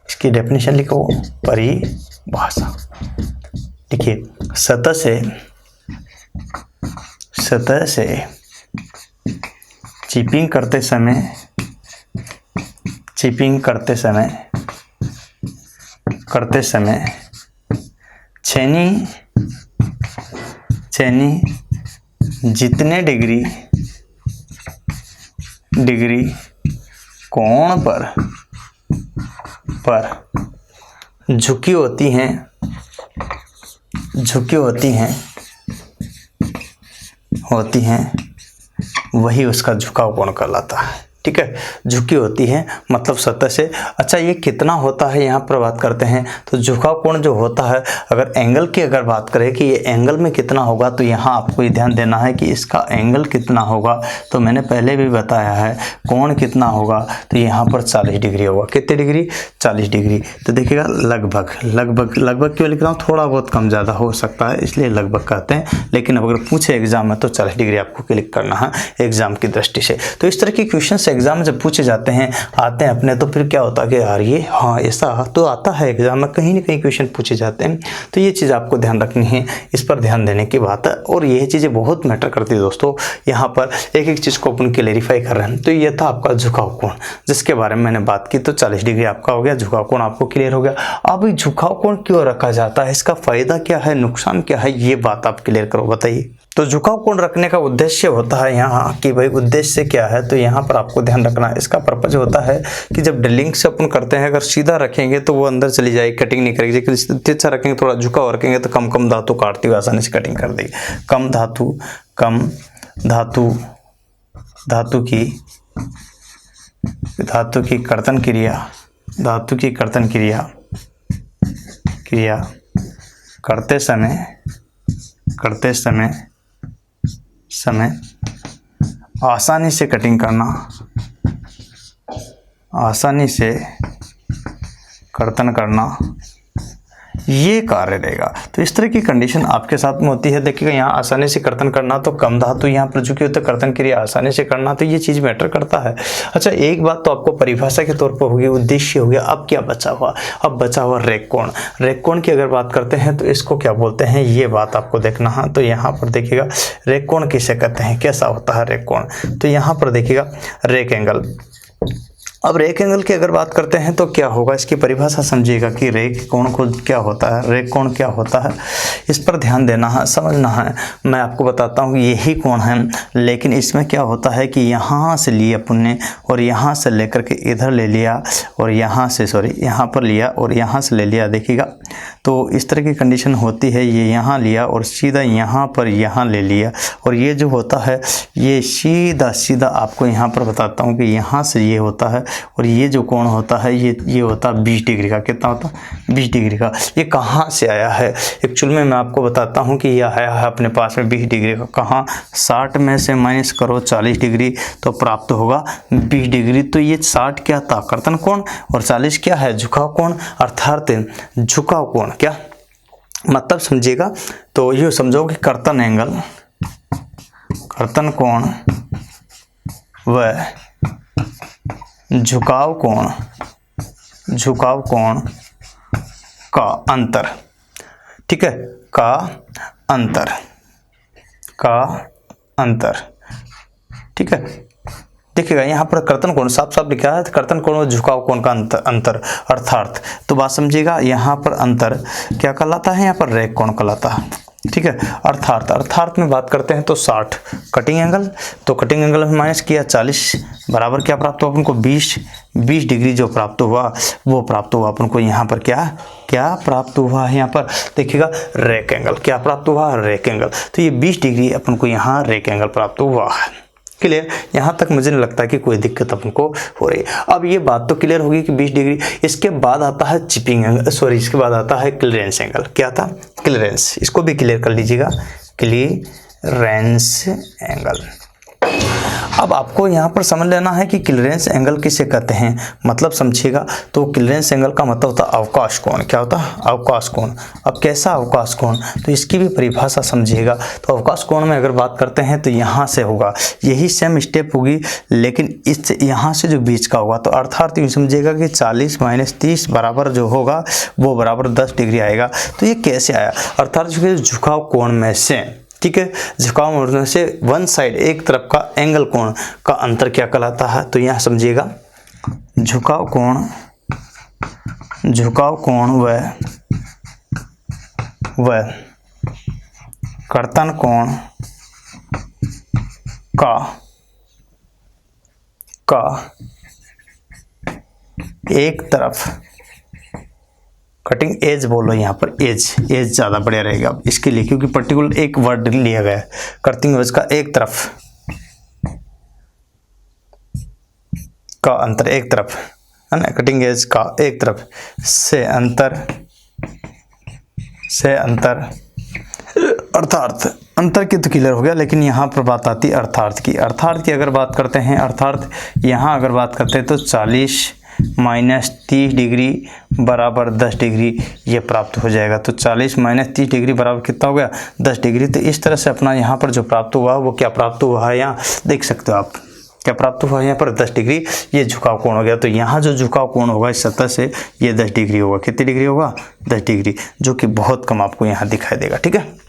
इसकी डेफिनेशन लिखो, परिभाषा लिखिए, सतह से चिपिंग करते समय छेनी जितने डिग्री कोण पर झुकी होती हैं वही उसका झुकाव कोण कहलाता है, ठीक है। झुकी होती है मतलब सतह से। अच्छा ये कितना होता है, यहाँ पर बात करते हैं। तो झुकाव कोण जो होता है, अगर एंगल की अगर बात करें कि ये एंगल में कितना होगा, तो यहाँ आपको ये ध्यान देना है कि इसका एंगल कितना होगा। तो मैंने पहले भी बताया है कोण कितना होगा, तो यहाँ पर 40 डिग्री होगा। कितने डिग्री, 40 डिग्री। तो देखिएगा लगभग क्यों लिख रहा हूँ, थोड़ा बहुत कम ज़्यादा हो सकता है इसलिए लगभग कहते हैं, लेकिन अगर पूछे एग्जाम में तो 40 डिग्री आपको क्लिक करना है एग्जाम की दृष्टि से। तो इस तरह की क्वेश्चन एग्जाम में जब पूछे जाते हैं, आते हैं अपने, तो फिर क्या होता है कि यार ये हाँ ऐसा तो आता है एग्जाम में, कहीं ना कहीं क्वेश्चन पूछे जाते हैं। तो ये चीज़ आपको ध्यान रखनी है, इस पर ध्यान देने की बात है, और ये चीज़ें बहुत मैटर करती है दोस्तों। यहाँ पर एक एक चीज़ को अपन क्लेरिफाई कर रहे हैं। तो ये था आपका झुकाव कोण, जिसके बारे में मैंने बात की। तो 40 डिग्री आपका हो गया, झुकाव कोण आपको क्लियर हो गया। अब झुकाव कोण क्यों रखा जाता है, इसका फायदा क्या है, नुकसान क्या है, ये बात आप क्लियर करो, बताइए। तो झुकाव कोण रखने का उद्देश्य होता है यहाँ कि भाई उद्देश्य क्या है, तो यहाँ पर आपको ध्यान रखना है। इसका पर्पज होता है कि जब ड्रिलिंग से अपन करते हैं, अगर सीधा रखेंगे तो वो अंदर चली जाएगी, कटिंग नहीं करेगी। लेकिन तिरछा रखेंगे, थोड़ा झुकाव रखेंगे तो कम धातु काटती हुई आसानी से कटिंग कर देगी। कम धातु की कर्तन क्रिया करते समय आसानी से कर्तन करना ये कार्य रहेगा। तो इस तरह की कंडीशन आपके साथ में होती है। देखिएगा यहाँ आसानी से कर्तन करना, तो कम धातु यहाँ पर जो कि होता है कर्तन क्रिया आसानी से करना, तो ये चीज मैटर करता है। अच्छा, एक बात तो आपको परिभाषा के तौर पर होगी, उद्देश्य हो गया। अब क्या बचा हुआ? अब बचा हुआ रेख कोण। रेख कोण की अगर बात करते हैं तो इसको क्या बोलते हैं, ये बात आपको देखना है। तो यहाँ पर देखिएगा रेख कोण किसे कहते हैं, कैसा होता है रेख कोण। तो यहाँ पर देखिएगा रेख एंगल। अब रेख एंगल की अगर बात करते हैं तो क्या होगा, इसकी परिभाषा समझिएगा कि रेख कोण को क्या होता है, रेख कोण क्या होता है, इस पर ध्यान देना है, समझना है। मैं आपको बताता हूँ यही कोण है, लेकिन इसमें क्या होता है कि यहाँ से लिया अपन ने और यहाँ से लेकर के इधर ले लिया और यहाँ से यहाँ पर लिया और यहाँ से ले लिया। देखिएगा तो इस तरह की कंडीशन होती है। ये यहाँ लिया और सीधा यहाँ पर यहाँ ले लिया, और ये जो होता है ये सीधा सीधा आपको यहाँ पर बताता हूँ कि यहाँ से ये होता है, और ये जो कोण होता है ये होता है 20 डिग्री का। कितना होता है? 20 डिग्री का। ये कहाँ से आया है एक्चुअल में मैं आपको बताता हूँ कि यह आया है अपने पास में 20 डिग्री का। कहाँ? 60 में से माइनस करो 40 डिग्री तो प्राप्त होगा 20 डिग्री। तो ये 60 क्या था? कर्तन कोण, और 40 क्या है? झुकाव कोण, अर्थात झुकाव कोण। क्या मतलब समझिएगा, तो ये समझो कि कर्तन एंगल, कर्तन कोण व झुकाव कोण का अंतर, ठीक है, का अंतर, ठीक है। देखिएगा यहाँ पर कर्तन कोण साफ साफ लिखा है, कर्तन कोण और झुकाव कोण का अंतर अर्थात, तो बात समझिएगा यहाँ पर अंतर क्या कहलाता है, यहाँ पर रेख कोण कहलाता है, ठीक है। अर्थात में बात करते हैं तो 60 कटिंग एंगल, तो कटिंग एंगल में माइनस किया 40 बराबर क्या प्राप्त हुआ अपन को? 20 डिग्री जो प्राप्त हुआ वो प्राप्त हुआ अपन को यहाँ पर क्या प्राप्त हुआ है, यहाँ पर देखिएगा रेख एंगल। क्या प्राप्त हुआ? रेख एंगल। तो ये 20 डिग्री अपन को यहाँ रेख एंगल प्राप्त हुआ है। क्लियर? यहाँ तक मुझे नहीं लगता कि कोई दिक्कत अपन को हो रही है। अब ये बात तो क्लियर होगी कि 20 डिग्री। इसके बाद आता है चिपिंग एंगल, इसके बाद आता है क्लियरेंस एंगल। क्या था? क्लियरेंस। इसको भी क्लियर कर लीजिएगा, क्लियरेंस एंगल। अब आपको यहाँ पर समझ लेना है कि क्लियरेंस एंगल किसे कहते हैं, मतलब समझिएगा। तो क्लियरेंस एंगल का मतलब होता है अवकाश कोण। क्या होता है? अवकाश कोण। अब कैसा अवकाश कोण, तो इसकी भी परिभाषा समझिएगा। तो अवकाश कोण में अगर बात करते हैं तो यहाँ से होगा, यही सेम स्टेप होगी, लेकिन इस यहाँ से जो बीच का होगा, तो अर्थात यूँ समझिएगा कि 40 - 30 बराबर जो होगा वो बराबर 10 डिग्री आएगा। तो ये कैसे आया? अर्थात झुकाव कोण में से, ठीक है, झुकाव मोड़ से वन साइड एक तरफ का एंगल कोण का अंतर क्या कहलाता है? तो यहाँ समझिएगा झुकाव कोण व कर्तन कोण का एक तरफ, कटिंग एज बोलो यहाँ पर, एज ज़्यादा बढ़िया रहेगा इसके लिए, क्योंकि पर्टिकुलर एक वर्ड लिया गया है। कटिंग एज का एक तरफ का अंतर, एक तरफ है ना, कटिंग एज का एक तरफ से अंतर अर्थात अंतर की तो क्लियर हो गया, लेकिन यहाँ पर बात आती है अर्थात की अगर बात करते हैं, अर्थात यहाँ अगर बात करते हैं तो 40 - 30 डिग्री बराबर 10 डिग्री ये प्राप्त हो जाएगा। तो 40 - 30 डिग्री बराबर कितना हो गया? 10 डिग्री। तो इस तरह से अपना यहाँ पर जो प्राप्त हुआ वो क्या प्राप्त हुआ है, यहाँ देख सकते हो आप क्या प्राप्त हुआ है, यहाँ पर 10 डिग्री ये झुकाव कोण हो गया। तो यहाँ जो झुकाव कोण होगा इस सतह से ये 10 डिग्री होगा। कितनी डिग्री होगा? 10 डिग्री, जो कि बहुत कम आपको यहाँ दिखाई देगा, ठीक है।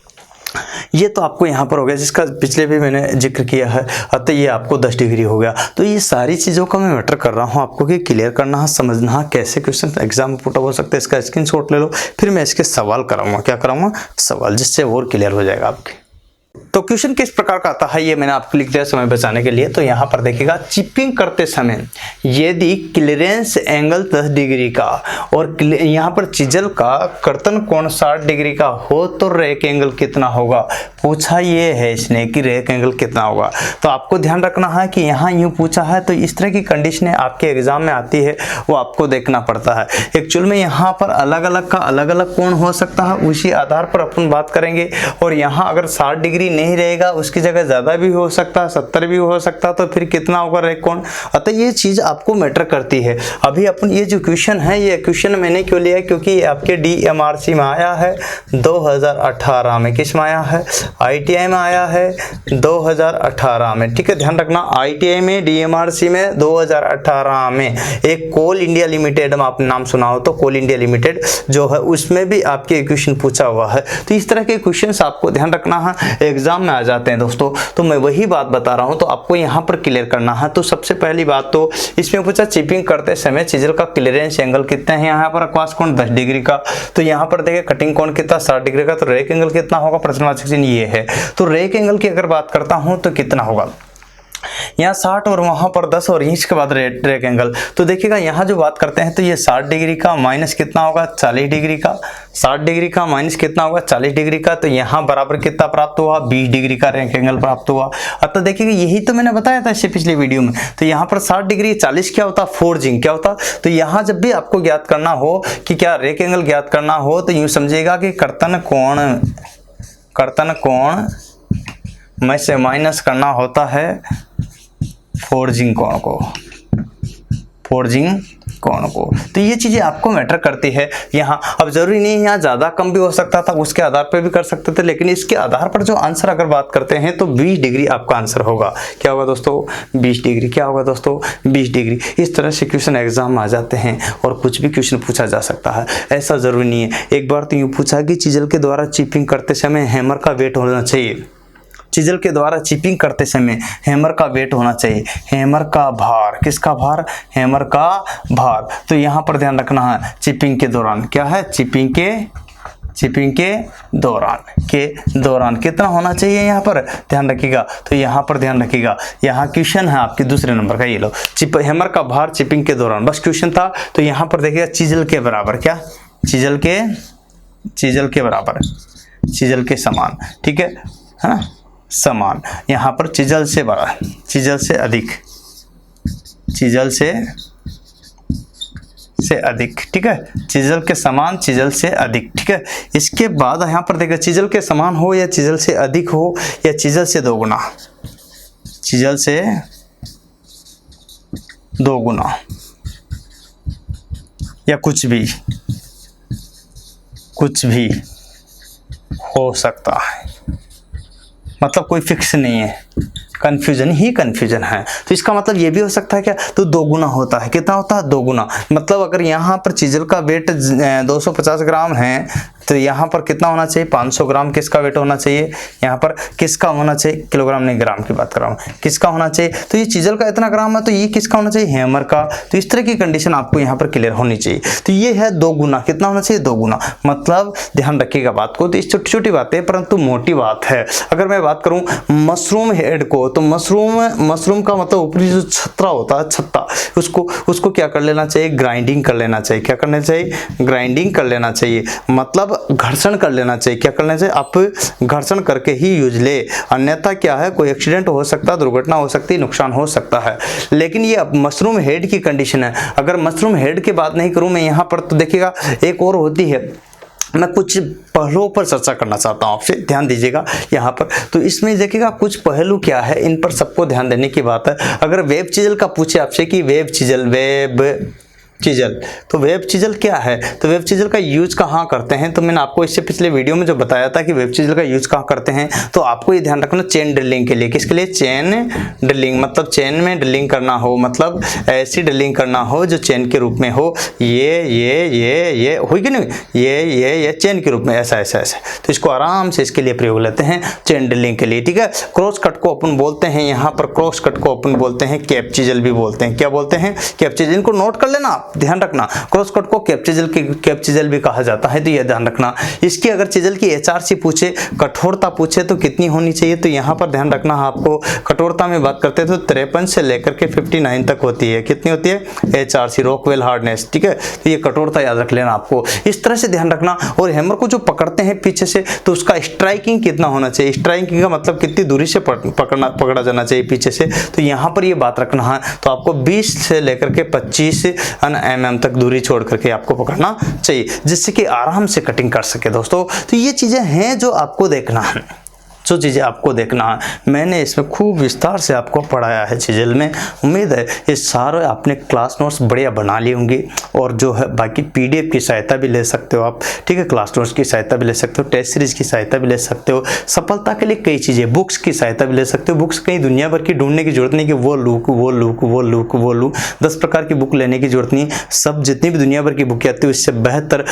ये तो आपको यहाँ पर हो गया, जिसका पिछले भी मैंने जिक्र किया है, अतः ये आपको 10 डिग्री हो गया। तो ये सारी चीज़ों का मैं मैटर कर रहा हूँ आपको कि क्लियर करना है, समझना है कैसे क्वेश्चन एग्जाम में पुट हो सकते हैं। इसका स्क्रीनशॉट ले लो, फिर मैं इसके सवाल कराऊंगा। क्या कराऊंगा? सवाल, जिससे और क्लियर हो जाएगा आपके। तो क्वेश्चन किस प्रकार का आता है ये मैंने आपको लिख दिया समय बचाने के लिए। तो यहाँ पर देखिएगा, चिपिंग करते समय यदि क्लियरेंस एंगल 10 डिग्री का और यहाँ पर चिजल का कर्तन कोण 60 डिग्री का हो तो रेक एंगल कितना होगा? पूछा ये है इसने कि रेक एंगल कितना होगा। तो आपको ध्यान रखना है कि यहाँ यूँ पूछा है, तो इस तरह की कंडीशनें आपके एग्जाम में आती है, वो आपको देखना पड़ता है। एक्चुअल में यहाँ पर अलग अलग का अलग अलग कोण हो सकता है, उसी आधार पर अपन बात करेंगे। और यहाँ अगर 60 डिग्री नहीं नहीं रहेगा, उसकी जगह ज़्यादा भी हो सकता है, 70 भी हो सकता है, तो फिर कितना होगा रेक कोण। अतः ये चीज़ आपको मैटर करती है। अभी अपन ये जो क्वेश्चन है, ये क्वेश्चन मैंने क्यों लिया है, क्योंकि ये आपके DMRC में आया है 2018 में। किस में आया है? ITI में आया है 2018 में। ठीक है, ध्यान रखना, ITI में, DMRC में 2018 में एक कोल इंडिया लिमिटेड में आपने नाम सुना हो तो कोल इंडिया लिमिटेड जो है उसमें भी आपके क्वेश्चन पूछा हुआ है। तो इस तरह के क्वेश्चंस आपको ध्यान रखना है, एग्जाम में आ जाते हैं दोस्तों। तो मैं वही बात बता रहा हूं, तो आपको यहां पर क्लियर करना है। तो सबसे पहली बात तो इसमें पूछा चिपिंग करते समय चिजल का क्लियरेंस एंगल कितना है। यहाँ पर अक्वास कोण 10 डिग्री का, तो यहाँ पर देखिए कटिंग कोण कितना 60 डिग्री का, तो रेक एंगल कितना होगा, प्रश्नवाचक चिन्ह ये है। तो रेक एंगल की अगर बात करता हूं तो कितना होगा, यहाँ 60 और वहां पर 10 और इसके बाद रेक एंगल। तो देखिएगा यहाँ जो बात करते हैं तो ये 60 डिग्री का माइनस कितना होगा, 40 डिग्री का, 60 डिग्री का माइनस कितना होगा, 40 डिग्री का, तो यहाँ बराबर कितना प्राप्त हुआ, 20 डिग्री का रेक एंगल प्राप्त हुआ। अतः देखिएगा यही तो मैंने बताया था इससे पिछले वीडियो में। तो यहाँ पर 60 डिग्री 40 क्या होता, फोर्जिंग क्या होता। तो यहाँ जब भी आपको ज्ञात करना हो कि क्या रेक एंगल ज्ञात करना हो तो यूं समझिएगा कि कर्तन कोण में से माइनस करना होता है फोर्जिंग कोण को। तो ये चीजें आपको मैटर करती है यहाँ। अब जरूरी नहीं है यहाँ ज्यादा कम भी हो सकता था, उसके आधार पर भी कर सकते थे, लेकिन इसके आधार पर जो आंसर अगर बात करते हैं तो 20 डिग्री आपका आंसर होगा। क्या होगा दोस्तों, 20 डिग्री। क्या होगा दोस्तों, 20 डिग्री। इस तरह से क्वेश्चन एग्जाम में आ जाते हैं और कुछ भी क्वेश्चन पूछा जा सकता है, ऐसा जरूरी नहीं है। एक बार तो यूँ पूछा कि चिजल के द्वारा चिपिंग करते समय हैमर का वेट होना चाहिए। चिजल के द्वारा चिपिंग करते समय हैमर का वेट होना चाहिए, हैमर का भार। किसका भार, हैमर का भार। तो यहाँ पर ध्यान रखना है चिपिंग के दौरान क्या है, चिपिंग के दौरान कितना होना चाहिए, यहाँ पर ध्यान रखिएगा। तो यहाँ पर ध्यान रखिएगा, यहाँ क्वेश्चन है आपके दूसरे नंबर का, ये लो हैमर का भार चिपिंग के दौरान, बस क्वेश्चन था। तो यहाँ पर देखिएगा चिजल के बराबर, क्या, चिजल के बराबर, चिजल के समान। ठीक है ना, समान। यहाँ पर चिजल से बड़ा, चिजल से अधिक, चिजल से अधिक। ठीक है, चिजल के समान, चिजल से अधिक। ठीक है, इसके बाद यहाँ पर देखिए चिजल के समान हो या चिजल से अधिक हो या चिजल से दोगुना, चिजल से दोगुना या कुछ भी हो सकता है। मतलब कोई फिक्स नहीं है, कंफ्यूजन है। तो इसका मतलब ये भी हो सकता है क्या, तो दोगुना होता है। कितना होता है, दोगुना। मतलब अगर यहाँ पर चिजल का वेट 250 ग्राम है तो यहाँ पर कितना होना चाहिए, 500 ग्राम किसका वेट होना चाहिए, यहाँ पर किसका होना चाहिए, किलोग्राम नहीं ग्राम की बात कर रहा हूँ, किसका होना चाहिए। तो ये चिजल का इतना ग्राम है तो ये किसका होना चाहिए, हैमर का। तो इस तरह की कंडीशन आपको यहाँ पर क्लियर होनी चाहिए। तो ये है दोगुना, कितना होना चाहिए, दोगुना। मतलब ध्यान रखिएगा बात को, तो इस छोटी छोटी बातें परंतु मोटी बात है। अगर मैं बात करूँ मशरूम हेड को, तो मशरूम का मतलब ऊपरी जो छत्ता होता है, छत्ता, उसको क्या कर लेना चाहिए, ग्राइंडिंग कर लेना चाहिए। क्या करना चाहिए, ग्राइंडिंग कर लेना चाहिए। मतलब घर्षण कर लेना चाहिए। क्या करना चाहिए, आप घर्षण करके ही यूज ले, अन्यथा क्या है, कोई एक्सीडेंट हो सकता है, दुर्घटना हो सकती है, नुकसान हो सकता है। लेकिन ये अब मशरूम हेड की कंडीशन है। अगर मशरूम हेड की बात नहीं करूं मैं यहाँ पर, तो देखिएगा एक और होती है। मैं कुछ पहलुओं पर चर्चा करना चाहता हूं आपसे, ध्यान दीजिएगा यहाँ पर। तो इसमें देखिएगा कुछ पहलू क्या है, इन पर सबको ध्यान देने की बात है। अगर वेब चिजल का पूछे आपसे कि वेब चिजल, तो वेब चिजल क्या है, तो वेब चिजल का यूज कहाँ करते हैं। तो मैंने आपको इससे पिछले वीडियो में जो बताया था कि वेब चिजल का यूज कहाँ करते हैं, तो आपको ये ध्यान रखना चेन ड्रिलिंग के लिए। किसके लिए, चेन ड्रिलिंग। मतलब चेन में ड्रिलिंग करना हो, मतलब ऐसी ड्रिलिंग करना हो जो चेन के रूप में हो, ये हुई कि नहीं, ये चेन के रूप में, ऐसा। तो इसको आराम से इसके लिए प्रयोग लेते हैं चेन ड्रिलिंग के लिए। ठीक है, क्रॉस कट को अपन बोलते हैं, यहाँ पर क्रॉस कट को अपन बोलते हैं कैप चिजल भी बोलते हैं। क्या बोलते हैं, कैप चिजल। इनको नोट कर लेना, ध्यान रखना। क्रॉस कट को कैप चिजल भी कहा जाता है, तो यह ध्यान रखना। इसकी अगर चिजल की HRC पूछे, कठोरता पूछे, तो कितनी होनी चाहिए, तो यहाँ पर ध्यान रखना आपको। कठोरता में बात करते हैं तो 53 से लेकर के 59 तक होती है। कितनी होती है, HRC, रॉकवेल हार्डनेस। ठीक है, तो ये कठोरता याद रख लेना आपको, इस तरह से ध्यान रखना। और हैमर को जो पकड़ते हैं पीछे से, तो उसका स्ट्राइकिंग कितना होना चाहिए, स्ट्राइकिंग का मतलब कितनी दूरी से पकड़ा जाना चाहिए पीछे से, तो यहाँ पर ये बात रखना है। तो आपको 20 से लेकर के 25 mm तक दूरी छोड़ करके आपको पकड़ना चाहिए, जिससे कि आराम से कटिंग कर सके दोस्तों। तो ये चीजें हैं जो आपको देखना है। जो चीज़ें आपको देखना है मैंने इसमें खूब विस्तार से आपको पढ़ाया है चीज़ें में। उम्मीद है ये सारे आपने क्लास नोट्स बढ़िया बना लिए होंगे और जो है बाकी PDF की सहायता भी ले सकते हो आप, ठीक है, क्लास नोट्स की सहायता भी ले सकते हो, टेस्ट सीरीज की सहायता भी ले सकते हो। सफलता के लिए कई चीज़ें, बुक्स की सहायता भी ले सकते हो। बुक्स कहीं दुनिया भर की ढूंढने की जरूरत नहीं कि वो लूँ 10 प्रकार की बुक लेने की जरूरत नहीं। सब जितनी भी दुनिया भर की बुक आती है उससे बेहतर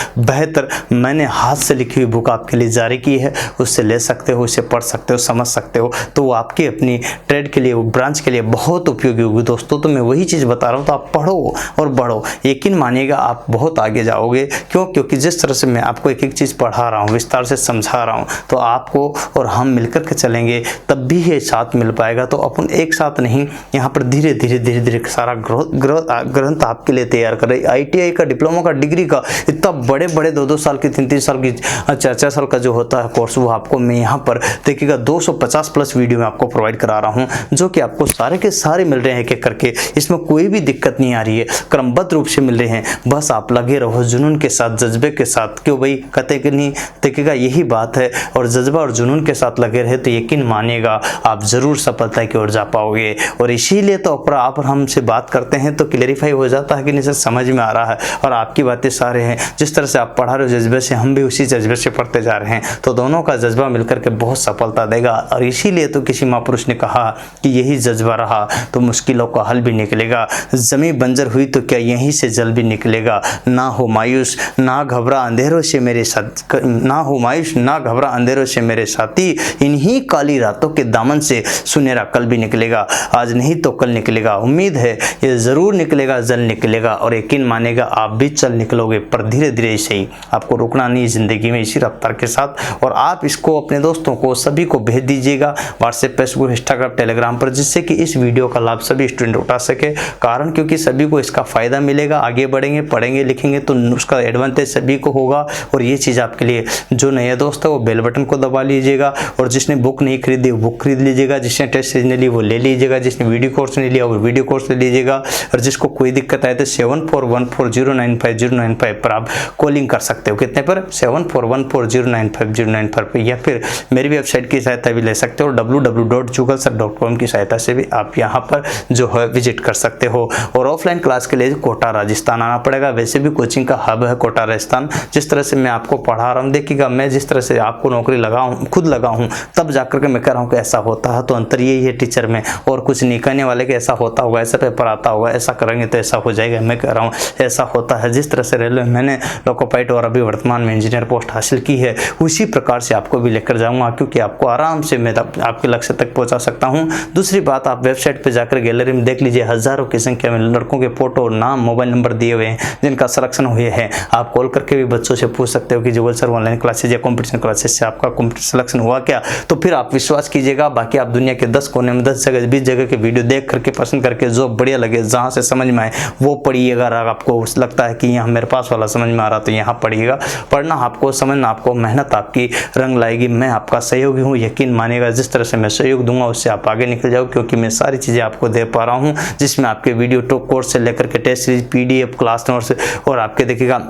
मैंने हाथ से लिखी हुई बुक आपके लिए जारी की है, उससे ले सकते हो, उससे पढ़ सकते हो, समझ सकते हो। तो वो आपकी अपनी ट्रेड के लिए, वो ब्रांच के लिए बहुत उपयोगी होगी दोस्तों। तो मैं वही चीज़ बता रहा हूँ, तो आप पढ़ो और बढ़ो, यकीन मानिएगा आप बहुत आगे जाओगे। क्योंकि जिस तरह से मैं आपको एक एक चीज़ पढ़ा रहा हूँ, विस्तार से समझा रहा हूँ, तो आपको और हम मिलकर के चलेंगे तब भी ये साथ मिल पाएगा। तो अपन एक साथ नहीं, यहाँ पर धीरे धीरे सारा ग्रंथ आपके लिए तैयार कर रही। ITI का, डिप्लोमा का, डिग्री का इतना बड़े 2-2 साल की, 3-3 साल की, 4-4 साल का जो होता है कोर्स, वो आपको मैं यहाँ पर देखिएगा 250 प्लस वीडियो में आपको प्रोवाइड करा रहा हूँ, जो कि आपको सारे के सारे मिल रहे हैं एक-एक करके। इसमें कोई भी दिक्कत नहीं आ रही है, क्रमबद्ध रूप से मिल रहे हैं। बस आप लगे रहो जुनून के साथ, जज्बे के साथ। क्यों भाई कहते कि नहीं, देखिएगा यही बात है। और जज्बा और जुनून के साथ लगे रहे तो यकीन मानिएगा आप जरूर सफलता की ओर जा पाओगे। और इसीलिए तो आप हमसे बात करते हैं तो क्लेरिफाई हो जाता है कि नहीं सर समझ में आ रहा है और आपकी बातें सारे हैं। जिस तरह से आप पढ़ा रहे हो जज्बे से, हम भी उसी जज्बे से पढ़ते जा रहे हैं। तो दोनों का जज्बा मिलकर के बहुत सफलता देगा। और इसीलिए तो किसी महापुरुष ने कहा कि यही जज्बा रहा तो मुश्किलों का हल भी निकलेगा। जमीन बंजर हुई तो क्या यहीं से जल भी निकलेगा। ना हो मायूस ना घबरा अंधेरों से मेरे साथ, ना हो मायूस ना घबरा अंधेरों से मेरे साथी, इन्हीं काली रातों के दामन से सुनहरा कल भी निकलेगा। आज नहीं तो कल निकलेगा, उम्मीद है ये जरूर निकलेगा, जल निकलेगा। और यकीन मानेगा आप भी चल निकलोगे, पर धीरे धीरे ऐसे ही, आपको रुकना नहीं जिंदगी में, इसी रफ्तार के साथ। और आप इसको अपने दोस्तों को सभी को भेज दीजिएगा व्हाट्सएप, फेसबुक, इंस्टाग्राम, टेलीग्राम पर, जिससे कि इस वीडियो का लाभ सभी स्टूडेंट उठा सके। कारण क्योंकि सभी को इसका फायदा मिलेगा, आगे बढ़ेंगे, पढ़ेंगे, लिखेंगे तो उसका एडवांटेज सभी को होगा। और ये चीज़ आपके लिए, जो नया दोस्त है वो बेल बटन को दबा लीजिएगा। और जिसने बुक नहीं खरीदी वो बुक खरीद लीजिएगा, जिसने टेस्ट सीरीज नहीं ली वो ले लीजिएगा, जिसने वीडियो कोर्स नहीं लिया वो वीडियो कोर्स ले लीजिएगा। और जिसको कोई दिक्कत आए तो 7414095095 पर आप कॉलिंग कर सकते हो। कितने पर? 7414095095 पर, या फिर मेरी वेबसाइट की सहायता भी ले सकते हो, www.jugalsir.com की सहायता से भी आप यहाँ पर जो है विजिट कर सकते हो। और ऑफलाइन क्लास के लिए कोटा राजस्थान आना पड़ेगा। वैसे भी कोचिंग का हब है कोटा राजस्थान। जिस तरह से मैं आपको पढ़ा रहा हूँ, देखिएगा मैं जिस तरह से आपको नौकरी खुद लगा हूँ, तब जाकर के मैं कह रहा हूँ कि ऐसा होता है। तो अंतर यही है टीचर में, और कुछ नहीं कहने वाले कि ऐसा होता होगा, ऐसा पेपर आता होगा, ऐसा करेंगे तो ऐसा हो जाएगा। मैं कह रहा हूँ ऐसा होता है। जिस तरह से रेलवे मैंने लोको पायलट और अभी वर्तमान में इंजीनियर पोस्ट हासिल की है, उसी प्रकार से आपको भी लेकर जाऊंगा, क्योंकि आपको आराम से मैं आपके लक्ष्य तक पहुंचा सकता हूं। दूसरी बात, आप वेबसाइट पर जाकर गैलरी में देख लीजिए, हजारों की संख्या में लड़कों के फोटो, नाम, मोबाइल नंबर दिए हुए हैं जिनका सिलेक्शन हुए हैं। आप कॉल करके भी बच्चों से पूछ सकते हो कि जुगल सर ऑनलाइन क्लासेज या कॉम्पिटिशन क्लासेस से आपका सिलेक्शन हुआ क्या। तो फिर आप विश्वास कीजिएगा, बाकी आप दुनिया के 10 कोने में 10 जगह 20 जगह के वीडियो देख करके पसंद करके जो बढ़िया लगे, जहाँ से समझ में आए वो पढ़िएगा। अगर आपको लगता है कि यहाँ मेरे पास वाला समझ में आ रहा तो यहाँ पढ़िएगा। पढ़ना आपको, समझना आपको, मेहनत आपकी रंग लाएगी। मैं आपका सहयोगी हूँ, यकीन मानिएगा। जिस तरह से मैं सहयोग दूंगा उससे आप आगे निकल जाओ, क्योंकि मैं सारी चीज़ें आपको दे पा रहा हूँ, जिसमें आपके वीडियो टॉप कोर्स से लेकर के test series, PDF, class notes और आपके देखिएगा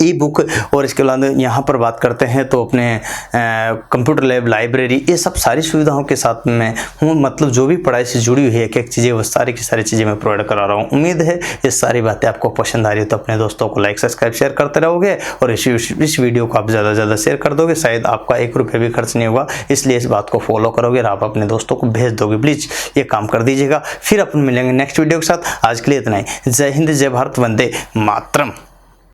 ई बुक। और इसके बाद यहाँ पर बात करते हैं तो अपने कंप्यूटर लैब, लाइब्रेरी, ये सब सारी सुविधाओं के साथ में हूँ। मतलब जो भी पढ़ाई से जुड़ी हुई है एक एक चीज़ें, वो सारी की सारी चीज़ें मैं प्रोवाइड करा रहा हूँ। उम्मीद है ये सारी बातें आपको पसंद आ रही है, तो अपने दोस्तों को लाइक, सब्सक्राइब, शेयर करते रहोगे। और इस वीडियो को आप ज़्यादा से ज़्यादा शेयर कर दोगे, शायद आपका 1 रुपये भी खर्च नहीं होगा। इसलिए इस बात को फॉलो करोगे और आप अपने दोस्तों को भेज दोगे। प्लीज़ ये काम कर दीजिएगा। फिर अपन मिलेंगे नेक्स्ट वीडियो के साथ। आज के लिए इतना ही। जय हिंद, जय भारत, वंदे मातरम।